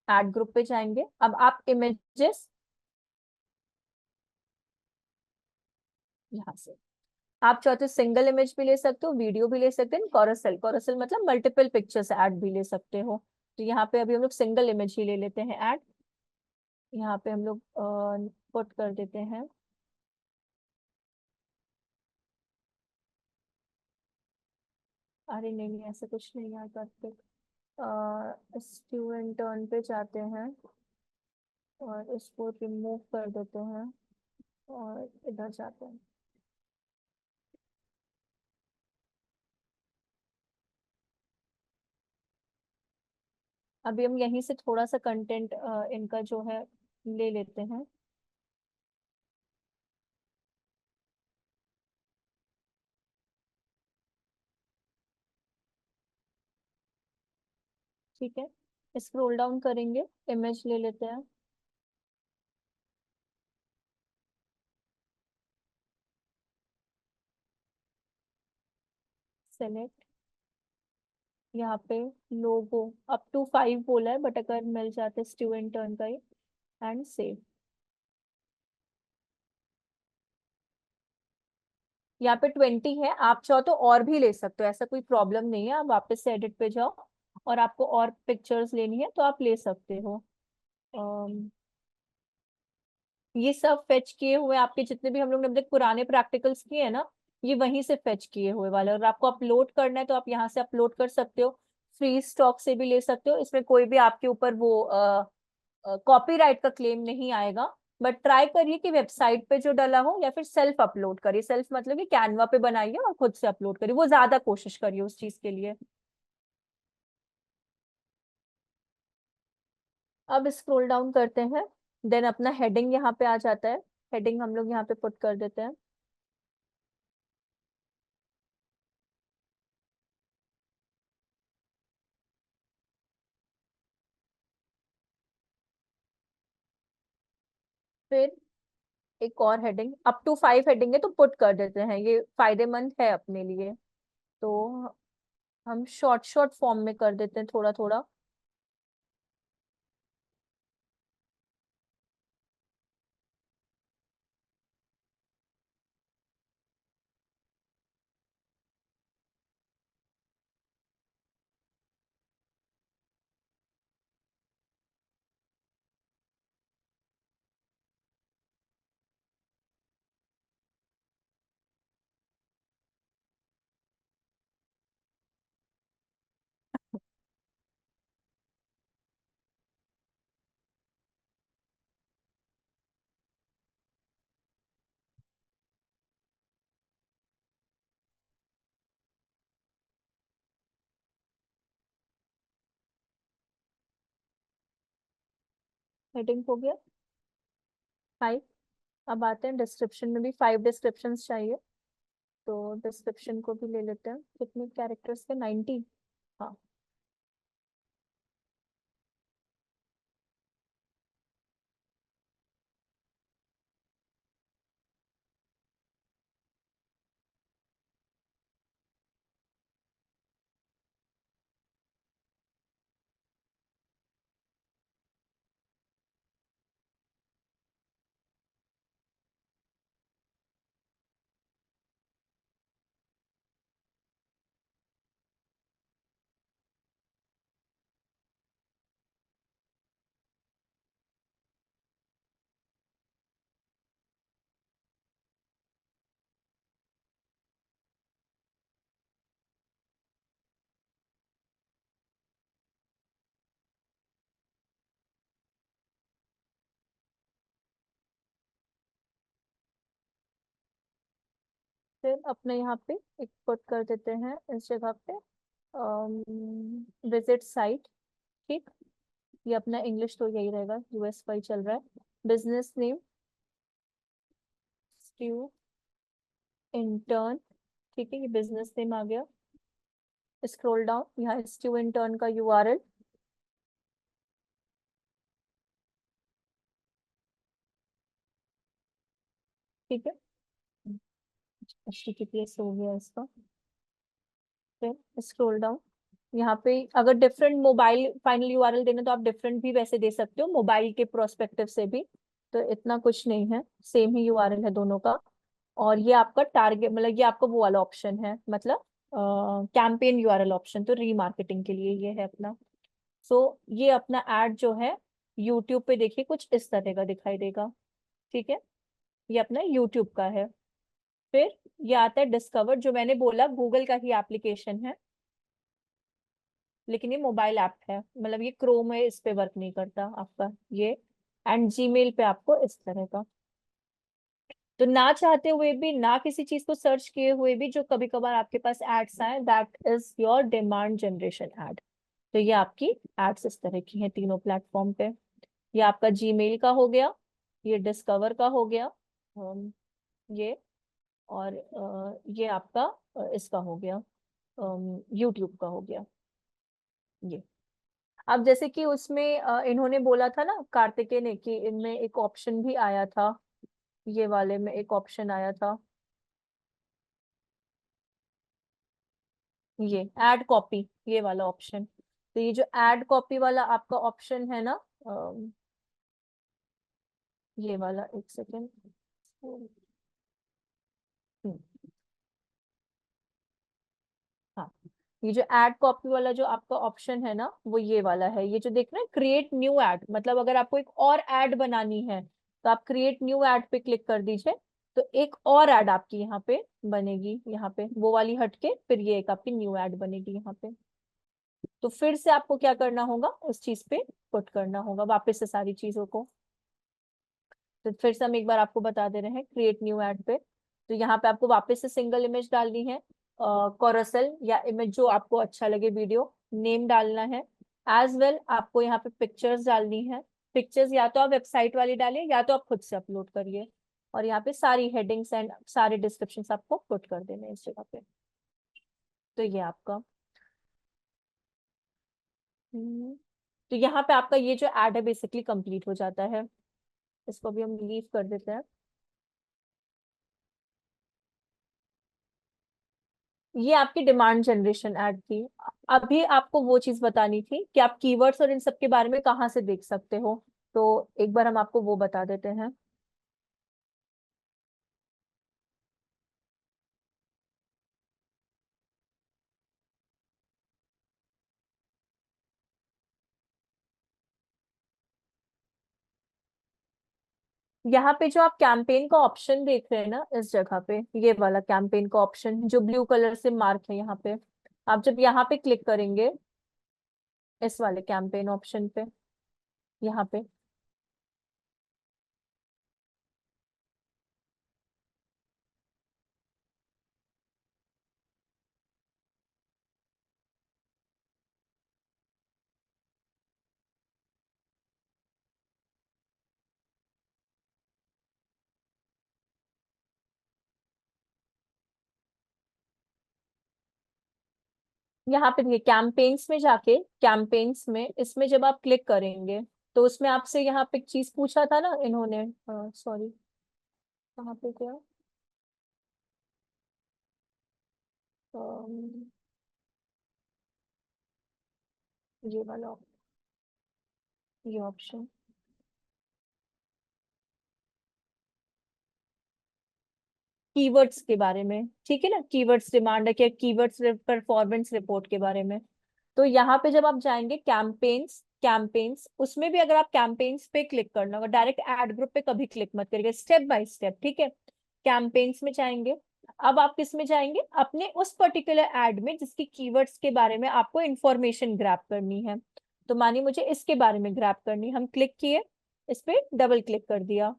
एड ग्रुप पे जाएंगे, अब आप इमेजेस यहाँ से आप चाहो तो सिंगल इमेज भी ले सकते हो, वीडियो भी ले सकते हैं, कोरोसेल कोरोसेल मतलब मल्टीपल पिक्चर्स ऐड भी ले सकते हो। तो यहाँ पे अभी हम लोग सिंगल इमेज ही ले लेते हैं ऐड। यहाँ पे हम लोग पुट कर देते हैं, अरे नहीं नहीं ऐसे कुछ नहीं यार करते, स्टूडेंट टर्न पे जाते हैं और इसको रिमूव कर देते हैं और इधर जाते हैं। अभी हम यहीं से थोड़ा सा कंटेंट इनका जो है ले लेते हैं। ठीक है, स्क्रॉल डाउन करेंगे, इमेज ले लेते हैं। सेलेक्ट, यहाँ पे लोगो अप टू 5 बोला है, बट अगर मिल जाते स्टूडेंट टर्न का ही, एंड सेव। यहाँ पे 20 है, आप चाहो तो और भी ले सकते हो, ऐसा कोई प्रॉब्लम नहीं है, आप वापस से एडिट पे जाओ और आपको और पिक्चर्स लेनी है तो आप ले सकते हो। ये सब फेच किए हुए आपके जितने भी हम लोग ने अब तक पुराने प्रैक्टिकल्स किए हैं ना, ये वहीं से फेच किए हुए वाले, और आपको अपलोड करना है तो आप यहाँ से अपलोड कर सकते हो, फ्री स्टॉक से भी ले सकते हो, इसमें कोई भी आपके ऊपर वो कॉपीराइट का क्लेम नहीं आएगा। बट ट्राई करिए कि वेबसाइट पे जो डला हो या फिर सेल्फ अपलोड करिए, सेल्फ मतलब कि कैनवा पे बनाइए और खुद से अपलोड करिए, वो ज्यादा कोशिश करिए उस चीज के लिए। अब स्क्रॉल डाउन करते हैं, देन अपना हेडिंग यहाँ पे आ जाता है, हेडिंग हम लोग यहाँ पे पुट कर देते हैं। फिर एक और हेडिंग, अप टू 5 हेडिंग है तो पुट कर देते हैं, ये फायदेमंद है अपने लिए। तो हम शॉर्ट शॉर्ट फॉर्म में कर देते हैं थोड़ा थोड़ा। हेडिंग हो गया 5। अब आते हैं डिस्क्रिप्शन में भी 5 डिस्क्रिप्शंस चाहिए, तो डिस्क्रिप्शन को भी ले लेते हैं। कितने कैरेक्टर्स के? 90। हाँ, फिर अपने यहाँ पे एक पुट कर देते हैं इस जगह पे विजिट साइट। ठीक, ये अपना इंग्लिश तो यही रहेगा, यूएस वाई चल रहा है। बिजनेस नेम स्ट्यू इंटर्न, ठीक है, ये बिजनेस नेम आ गया। स्क्रॉल डाउन, यहाँ स्ट्यू इंटर्न का यूआरएल, ठीक है, HTTPS हो गया इसका। फिर स्क्रॉल डाउन, यहाँ पे अगर डिफरेंट मोबाइल फाइनल यूआरएल देना तो आप डिफरेंट भी वैसे दे सकते हो मोबाइल के प्रोस्पेक्टिव से भी, तो इतना कुछ नहीं है, सेम ही यूआरएल है दोनों का। और ये आपका टारगेट, मतलब ये आपका वो वाला ऑप्शन है, मतलब कैंपेन यूआरएल ऑप्शन, तो रीमार्केटिंग के लिए ये है अपना। सो ये अपना एड जो है यूट्यूब पे देखिए कुछ इस तरह का दिखाई देगा, ठीक है, ये अपना यूट्यूब का है। फिर ये आता है डिस्कवर, जो मैंने बोला गूगल का ही एप्लीकेशन है, लेकिन ये मोबाइल ऐप है, मतलब ये क्रोम है, इस पे वर्क नहीं करता आपका ये। एंड जीमेल पे आपको इस तरह का। तो ना चाहते हुए भी, ना किसी चीज को सर्च किए हुए भी, जो कभी कभार आपके पास एड्स आए, that is your demand generation ad. तो ये आपकी एड्स इस तरह की हैं तीनों प्लेटफॉर्म पे। ये आपका जीमेल का हो गया, ये डिस्कवर का हो गया, ये, और ये आपका इसका हो गया, यूट्यूब का हो गया ये। अब जैसे कि उसमें इन्होंने बोला था ना कार्तिकेय ने कि इनमें एक ऑप्शन भी आया था, ये वाले में एक ऑप्शन आया था, ये ऐड कॉपी, ये वाला ऑप्शन। तो ये जो ऐड कॉपी वाला आपका ऑप्शन है ना, ये वाला, एक सेकेंड, हाँ, ये जो ऐड कॉपी वाला जो आपका ऑप्शन है ना, वो ये वाला है। ये जो देख रहे हैं क्रिएट न्यू ऐड, मतलब अगर आपको एक और ऐड बनानी है तो आप क्रिएट न्यू ऐड पे क्लिक कर दीजिए, तो एक और ऐड आपकी यहाँ पे बनेगी, यहाँ पे वो वाली हटके फिर ये एक आपकी न्यू ऐड बनेगी यहाँ पे। तो फिर से आपको क्या करना होगा, उस चीज पे पुट करना होगा वापस से सारी चीजों को। तो फिर से हम एक बार आपको बता दे रहे हैं क्रिएट न्यू ऐड पे। तो यहाँ पे आपको वापस से सिंगल इमेज डालनी है, कोरोसेल या इमेज जो आपको अच्छा लगे, वीडियो नेम डालना है। एज वेल आपको यहाँ पे पिक्चर्स डालनी है। पिक्चर्स या तो आप वेबसाइट वाली डालिए या तो आप खुद से अपलोड करिए। और यहाँ पे सारी हेडिंग्स एंड सारे डिस्क्रिप्शन आपको पुट कर देने इस जगह पे। तो ये आपका तो यहाँ पे आपका ये जो एड है बेसिकली कंप्लीट हो जाता है। इसको भी हम लीव कर देते हैं। ये आपकी डिमांड जनरेशन ऐड थी। अभी आपको वो चीज बतानी थी कि आप कीवर्ड्स और इन सब के बारे में कहाँ से देख सकते हो, तो एक बार हम आपको वो बता देते हैं। यहाँ पे जो आप कैंपेन का ऑप्शन देख रहे हैं ना, इस जगह पे ये वाला कैंपेन का ऑप्शन जो ब्लू कलर से मार्क है यहाँ पे, आप जब यहाँ पे क्लिक करेंगे इस वाले कैंपेन ऑप्शन पे, यहाँ पे यहाँ पे देखिए कैंपेन्स में जाके, कैंपेन्स में इसमें जब आप क्लिक करेंगे तो उसमें आपसे यहाँ पे एक चीज पूछा था ना इन्होंने, सॉरी कहाँ पे गया, अम, ये वाला, ये ऑप्शन कीवर्ड्स के बारे में, ठीक है ना, कीवर्ड्स डिमांड है क्या, कीवर्ड्स परफॉर्मेंस रिपोर्ट के बारे में। तो यहाँ पे जब आप जाएंगे कैंपेन्स, कैंपेन्स उसमें भी अगर आप कैंपेन्स पे क्लिक करना होगा, डायरेक्ट एड ग्रुप पे कभी क्लिक मत करिएगा, स्टेप बाय स्टेप, ठीक है। कैंपेन्स में जाएंगे, अब आप किस में जाएंगे, अपने उस पर्टिकुलर एड में जिसकी कीवर्ड्स के बारे में आपको इंफॉर्मेशन ग्रैब करनी है। तो मानिए मुझे इसके बारे में ग्रैब करनी, हम क्लिक किए, इस पे डबल क्लिक कर दिया,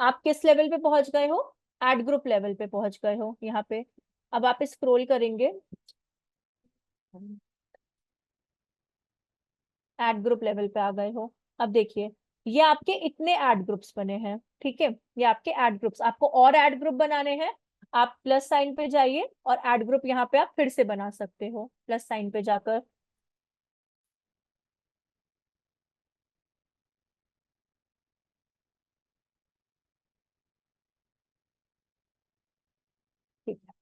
आप किस लेवल पे पहुंच गए हो, एड ग्रुप लेवल पे पहुंच गए हो यहाँ पे। अब आप स्क्रॉल करेंगे, एड ग्रुप लेवल पे आ गए हो। अब देखिए ये आपके इतने एड ग्रुप्स बने हैं, ठीक है, ये आपके एड ग्रुप्स, आपको और एड ग्रुप बनाने हैं, आप प्लस साइन पे जाइए और एड ग्रुप यहाँ पे आप फिर से बना सकते हो प्लस साइन पे जाकर। ठीक है,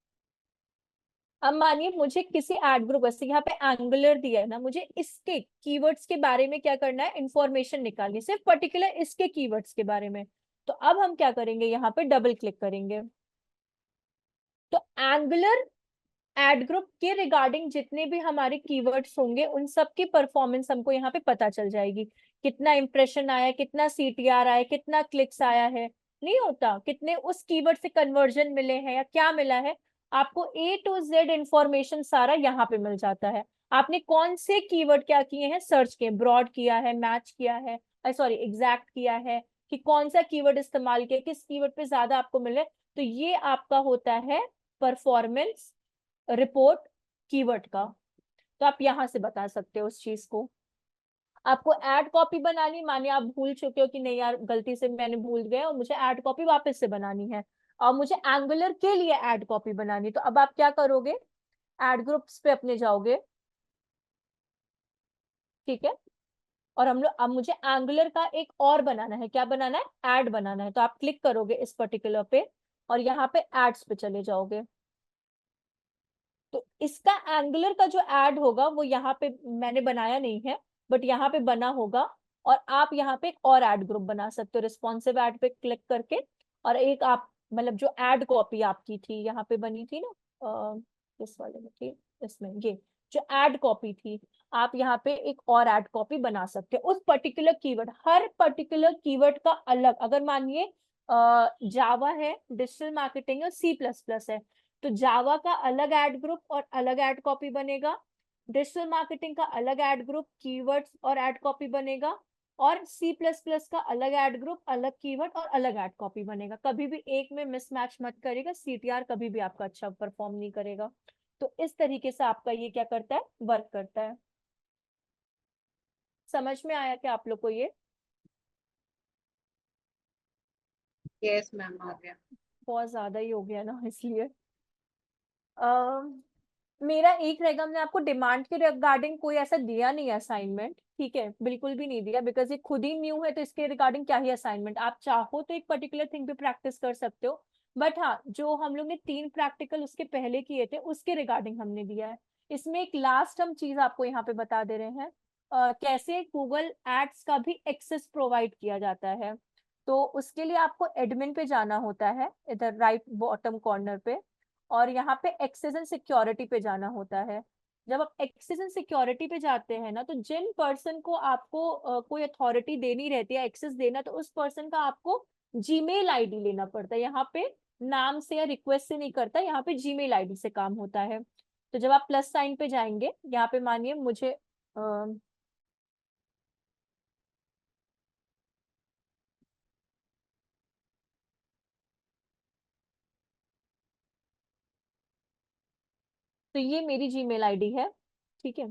अब मानिए मुझे किसी एड ग्रुप, जैसे यहाँ पे एंगुलर दिया है ना, मुझे इसके कीवर्ड्स के बारे में क्या करना है, इंफॉर्मेशन निकालनी, सिर्फ पर्टिकुलर इसके कीवर्ड्स के बारे में। तो अब हम क्या करेंगे, यहाँ पे डबल क्लिक करेंगे, तो एंगुलर एड ग्रुप के रिगार्डिंग जितने भी हमारे कीवर्ड्स होंगे उन सब की परफॉर्मेंस हमको यहाँ पे पता चल जाएगी, कितना इंप्रेशन आया, कितना सीटीआर आया, कितना क्लिक्स आया है, नहीं होता, कितने उस कीवर्ड से कन्वर्जन मिले हैं या क्या मिला है, आपको ए टू जेड इंफॉर्मेशन सारा यहाँ पे मिल जाता है। आपने कौन से कीवर्ड क्या किए हैं, सर्च किए, ब्रॉड किया है, मैच किया है, सॉरी एग्जैक्ट किया है, कि कौन सा कीवर्ड इस्तेमाल किया, किस कीवर्ड पे ज्यादा आपको मिले, तो ये आपका होता है परफॉर्मेंस रिपोर्ट कीवर्ड का। तो आप यहां से बता सकते हो उस चीज को। आपको एड कॉपी बनानी, मानिए आप भूल चुके हो कि नहीं यार गलती से मैंने भूल गया और मुझे एड कॉपी वापस से बनानी है, और मुझे एंगुलर के लिए एड कॉपी बनानी, तो अब आप क्या करोगे, एड ग्रुप्स पे अपने जाओगे, ठीक है, और हम लोग, अब मुझे एंगुलर का एक और बनाना है, क्या बनाना है, एड बनाना है, तो आप क्लिक करोगे इस पर्टिकुलर पे और यहाँ पे एड्स पे चले जाओगे। तो इसका एंगुलर का जो ऐड होगा वो यहाँ पे मैंने बनाया नहीं है, बट यहाँ पे बना होगा, और आप यहाँ पे एक और ऐड ग्रुप बना सकते हो रिस्पॉन्सिव ऐड पे क्लिक करके, और एक आप मतलब जो ऐड कॉपी आपकी थी यहाँ पे बनी थी ना, इस वाले में थी, इसमें ये जो ऐड कॉपी थी, आप यहाँ पे एक और ऐड कॉपी बना सकते हो उस पर्टिकुलर कीवर्ड, हर पर्टिकुलर कीवर्ड का अलग, अगर मानिए जावा है, डिजिटल मार्केटिंग है, C++ है, तो जावा का अलग ऐड ग्रुप और अलग ऐड कॉपी बनेगा, डिजिटल मार्केटिंग का अलग ऐड ग्रुप, कीवर्ड्स और ऐड कॉपी बनेगा, और C++ का अलग ऐड ग्रुप, अलग कीवर्ड और अलग ऐड कॉपी बनेगा। कभी भी एक में मिसमैच मत करेगा, सीटीआर कभी भी आपका अच्छा परफॉर्म नहीं करेगा। तो इस तरीके से आपका ये क्या करता है, वर्क करता है। समझ में आया क्या आप लोग को ये? यस मैम, आ गया। बहुत ज्यादा ही हो गया ना इसलिए। मेरा एक रहेगा, हमने आपको डिमांड के रिगार्डिंग कोई ऐसा दिया नहीं है असाइनमेंट, ठीक है, बिल्कुल भी नहीं दिया, बिकॉज ये खुद ही न्यू है, तो इसके रिगार्डिंग क्या ही असाइनमेंट। आप चाहो तो एक पर्टिकुलर थिंग पे प्रैक्टिस कर सकते हो, बट हाँ, जो हम लोग ने 3 प्रैक्टिकल उसके पहले किए थे उसके रिगार्डिंग हमने दिया है। इसमें एक लास्ट हम चीज आपको यहाँ पे बता दे रहे हैं, कैसे गूगल एड्स का भी एक्सेस प्रोवाइड किया जाता है। तो उसके लिए आपको एडमिन पे जाना होता है, इधर राइट बॉटम कॉर्नर पे, और यहाँ पे एक्सेस एंड सिक्योरिटी पे जाना होता है। जब आप एक्सेस एंड सिक्योरिटी पे जाते हैं ना, तो जिन पर्सन को आपको कोई अथॉरिटी देनी रहती है एक्सेस देना, तो उस पर्सन का आपको जीमेल आईडी लेना पड़ता है। यहाँ पे नाम से या रिक्वेस्ट से नहीं करता, यहाँ पे जीमेल आईडी से काम होता है। तो जब आप प्लस साइन पे जाएंगे, यहाँ पे मानिए मुझे तो ये मेरी जीमेल आईडी है, ठीक है,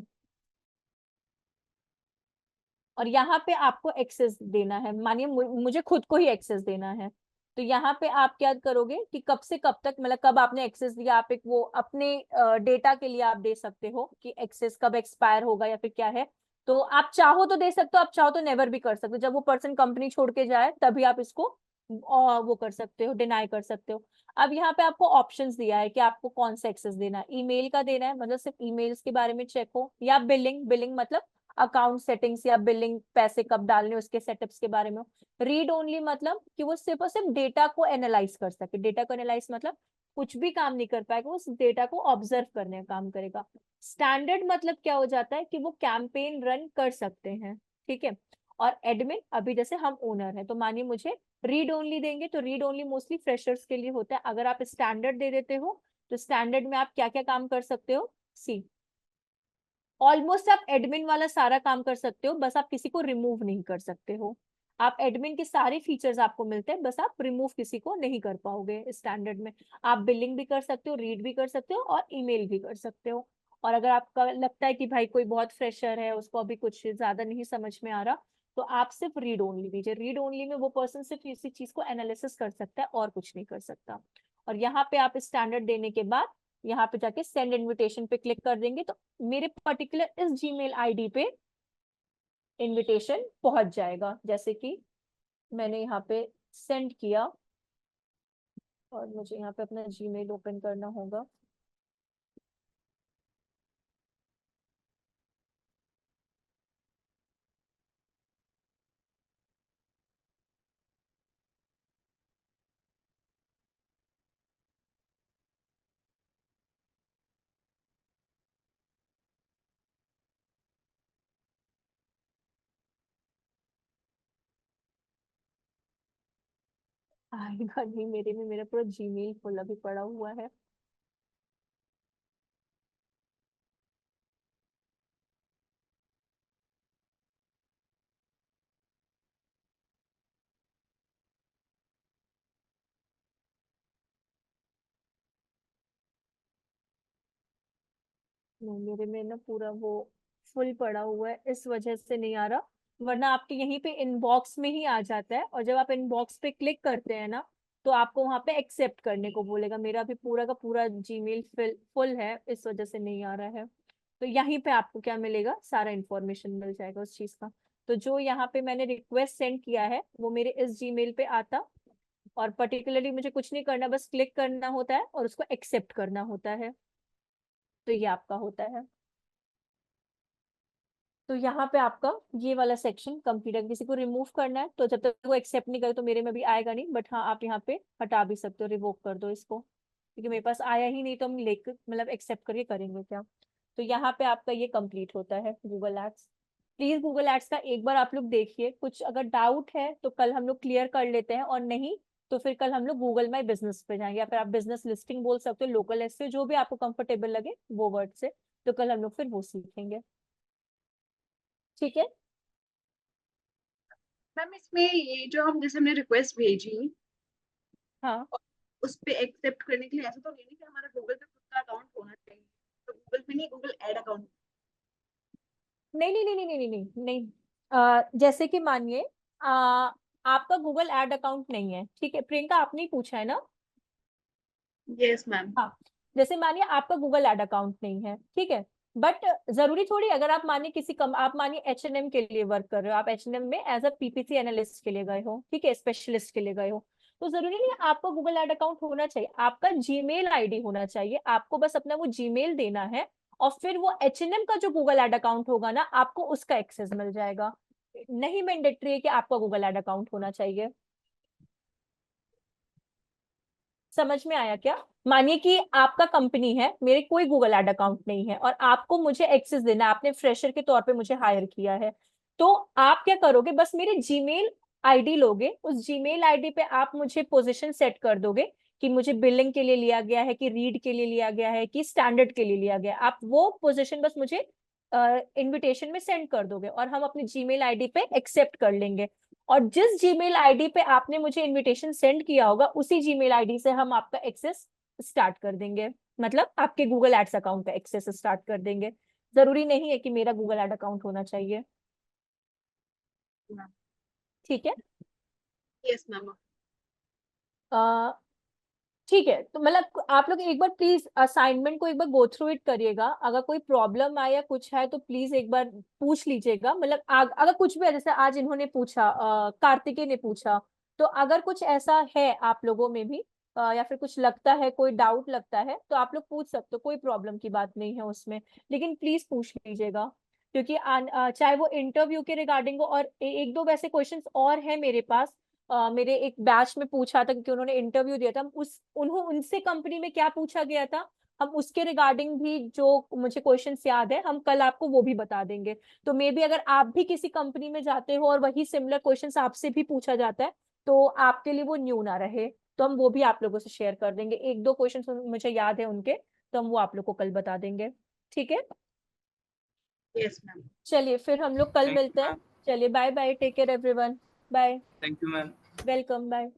और यहाँ पे आपको एक्सेस देना है। मानिए मुझे खुद को ही एक्सेस देना है, तो यहाँ पे आप क्या करोगे कि कब से कब तक, मतलब कब आपने एक्सेस दिया, आप एक वो अपने डेटा के लिए आप दे सकते हो कि एक्सेस कब एक्सपायर होगा या फिर क्या है। तो आप चाहो तो दे सकते हो, आप चाहो तो नेवर भी कर सकते हो। जब वो पर्सन कंपनी छोड़ के जाए तभी आप इसको वो कर सकते हो, डिनाई कर सकते हो। अब यहाँ पे आपको ऑप्शंस दिया है कि आपको कौन सा एक्सेस देना है। ईमेल का देना है, मतलब सिर्फ ईमेल्स के बारे में चेक हो, या बिलिंग, बिलिंग मतलब अकाउंट सेटिंग्स या बिलिंग, पैसे कब डालने उसके सेटअप्स के बारे में। रीड ओनली मतलब कि वो सिर्फ और सिर्फ डेटा को एनालाइज कर सके। डेटा को एनालाइज मतलब कुछ भी काम नहीं कर पाएगा, उस डेटा को ऑब्जर्व करने का काम करेगा। स्टैंडर्ड मतलब क्या हो जाता है कि वो कैंपेन रन कर सकते हैं, ठीक है। और एडमिन, अभी जैसे हम ओनर हैं, तो मानिए मुझे रीड ओनली देंगे, तो रीड ओनली मोस्टली फ्रेशर्स के लिए होता है। अगर आप स्टैंडर्ड दे देते हो, तो स्टैंडर्ड में आप क्या क्या काम कर सकते हो, सी ऑलमोस्ट आप एडमिन वाला सारा काम कर सकते हो, बस आप किसी को रिमूव नहीं कर सकते हो। आप एडमिन के सारे फीचर्स आपको मिलते हैं, बस आप रिमूव किसी को नहीं कर पाओगे स्टैंडर्ड में। आप बिलिंग भी कर सकते हो, रीड भी कर सकते हो, और ईमेल भी कर सकते हो। और अगर आपका लगता है कि भाई कोई बहुत फ्रेशर है, उसको अभी कुछ ज्यादा नहीं समझ में आ रहा, तो आप सिर्फ रीड ओनली दीजिए। रीड ओनली में वो पर्सन सिर्फ इसी चीज को एनालिसिस कर सकता है और कुछ नहीं कर सकता। और यहाँ पे आप स्टैंडर्ड देने के बाद यहाँ पे जाके सेंड इनविटेशन पे क्लिक कर देंगे, तो मेरे पर्टिकुलर इस जीमेल आईडी पे इनविटेशन पहुंच जाएगा। जैसे कि मैंने यहाँ पे सेंड किया, और मुझे यहाँ पे अपना जीमेल ओपन करना होगा। आएगा नहीं, मेरे में मेरा पूरा जीमेल खुला भी पड़ा हुआ है। नहीं, मेरे में ना पूरा वो फुल पड़ा हुआ है, इस वजह से नहीं आ रहा। वरना आपके यहीं पे इनबॉक्स में ही आ जाता है, और जब आप इनबॉक्स पे क्लिक करते हैं ना, तो आपको वहां पे एक्सेप्ट करने को बोलेगा। मेरा भी पूरा का पूरा जीमेल फुल है, इस वजह से नहीं आ रहा है। तो यहीं पे आपको क्या मिलेगा, सारा इंफॉर्मेशन मिल जाएगा उस चीज का। तो जो यहाँ पे मैंने रिक्वेस्ट सेंड किया है, वो मेरे इस जीमेल पे आता, और पर्टिकुलरली मुझे कुछ नहीं करना, बस क्लिक करना होता है और उसको एक्सेप्ट करना होता है। तो ये आपका होता है। तो यहाँ पे आपका ये वाला सेक्शन कंप्लीट है। किसी को रिमूव करना है, तो जब तक वो एक्सेप्ट नहीं करे तो मेरे में भी आएगा नहीं, बट हाँ आप यहाँ पे हटा भी सकते हो, रिवोक कर दो इसको, क्योंकि मेरे पास आया ही नहीं, तो हम लेकर मतलब एक्सेप्ट करके करेंगे क्या। तो यहाँ पे आपका ये कंप्लीट होता है Google ads. Please Google ads का एक बार आप लोग देखिए, कुछ अगर डाउट है तो कल हम लोग क्लियर कर लेते हैं, और नहीं तो फिर कल हम लोग गूगल माई बिजनेस पे जाएंगे, या फिर आप बिजनेस लिस्टिंग बोल सकते हो, लोकल एसईओ, जो भी आपको कंफर्टेबल लगे वो वर्ड से। तो कल हम लोग फिर वो सीखेंगे, ठीक है। मैम इसमें ये जो हम जैसे हमने रिक्वेस्ट भेजी, हाँ, उस पे एक्सेप्ट करने के लिए ऐसा तो नहीं है कि हमारा गूगल पे खुद का अकाउंट होना चाहिए, तो गूगल पे नहीं, गूगल एड अकाउंट। नहीं नहीं नहीं नहीं नहीं नहीं नहीं नहीं। जैसे कि मानिए आपका गूगल एड अकाउंट नहीं है, ठीक है, प्रियंका आपने ही पूछा है ना। Yes ma'am. हाँ, जैसे मानिए आपका गूगल एड अकाउंट नहीं है, ठीक है, बट जरूरी थोड़ी, अगर आप मानिए आप मानिए H&M के लिए वर्क कर रहे हो, आप H&M में एज अ PPC एनालिस्ट के लिए गए हो, ठीक है, स्पेशलिस्ट के लिए गए हो, तो जरूरी नहीं है आपको गूगल एड अकाउंट होना चाहिए, आपका जीमेल आईडी होना चाहिए, आपको बस अपना वो जीमेल देना है, और फिर वो H&M का जो गूगल एड अकाउंट होगा ना, आपको उसका एक्सेस मिल जाएगा। नहीं मैंडेटरी है कि आपका गूगल एड अकाउंट होना चाहिए। समझ में आया क्या? मानिए कि आपका कंपनी है, मेरे कोई गूगल एड अकाउंट नहीं है, और आपको मुझे एक्सेस देना है, आपने फ्रेशर के तौर पे मुझे हायर किया है, तो आप क्या करोगे, बस मेरे जीमेल आईडी लोगे, उस जीमेल आईडी पे आप मुझे पोजीशन सेट कर दोगे कि मुझे बिलिंग के लिए लिया गया है, कि रीड के लिए लिया गया है, कि स्टैंडर्ड के लिए लिया गया है, आप वो पोजीशन बस मुझे इनविटेशन में सेंड कर दोगे, और हम अपनी जीमेल आईडी पे एक्सेप्ट कर लेंगे, और जिस जीमेल आईडी पे आपने मुझे इनविटेशन सेंड किया होगा, उसी जीमेल आईडी से हम आपका एक्सेस स्टार्ट कर देंगे, मतलब आपके गूगल एड्स अकाउंट का एक्सेस स्टार्ट कर देंगे। जरूरी नहीं है कि मेरा गूगल एड अकाउंट होना चाहिए, ठीक है? Yes ma'am. ठीक है, तो मतलब आप लोग एक बार प्लीज असाइनमेंट को एक बार गो थ्रू इट करिएगा, अगर कोई प्रॉब्लम आया कुछ है तो प्लीज एक बार पूछ लीजिएगा, मतलब अगर कुछ भी है, जैसे आज इन्होंने पूछा, कार्तिकेय ने पूछा, तो अगर कुछ ऐसा है आप लोगों में भी, या फिर कुछ लगता है, कोई डाउट लगता है, तो आप लोग पूछ सकते हो, कोई प्रॉब्लम की बात नहीं है उसमें, लेकिन प्लीज पूछ लीजिएगा, क्योंकि चाहे वो इंटरव्यू के रिगार्डिंग हो, और एक दो वैसे क्वेश्चंस और है मेरे पास, मेरे एक बैच में पूछा था, क्योंकि उन्होंने इंटरव्यू दिया था, हम उनसे कंपनी में क्या पूछा गया था, हम उसके रिगार्डिंग भी जो मुझे क्वेश्चंस याद है, हम कल आपको वो भी बता देंगे। तो मे बी अगर आप भी किसी कंपनी में जाते हो और वही सिमिलर क्वेश्चंस आपसे भी पूछा जाता है, तो आपके लिए वो न्यू ना रहे, तो हम वो भी आप लोगों से शेयर कर देंगे, एक दो क्वेश्चन मुझे याद है उनके, तो हम वो आप लोग को कल बता देंगे, ठीक है? Yes ma'am. चलिए फिर हम लोग कल थैंक मिलते यू हैं। मैम। चलिए, bye bye, take care everyone, bye, thank you ma'am. Welcome, bye.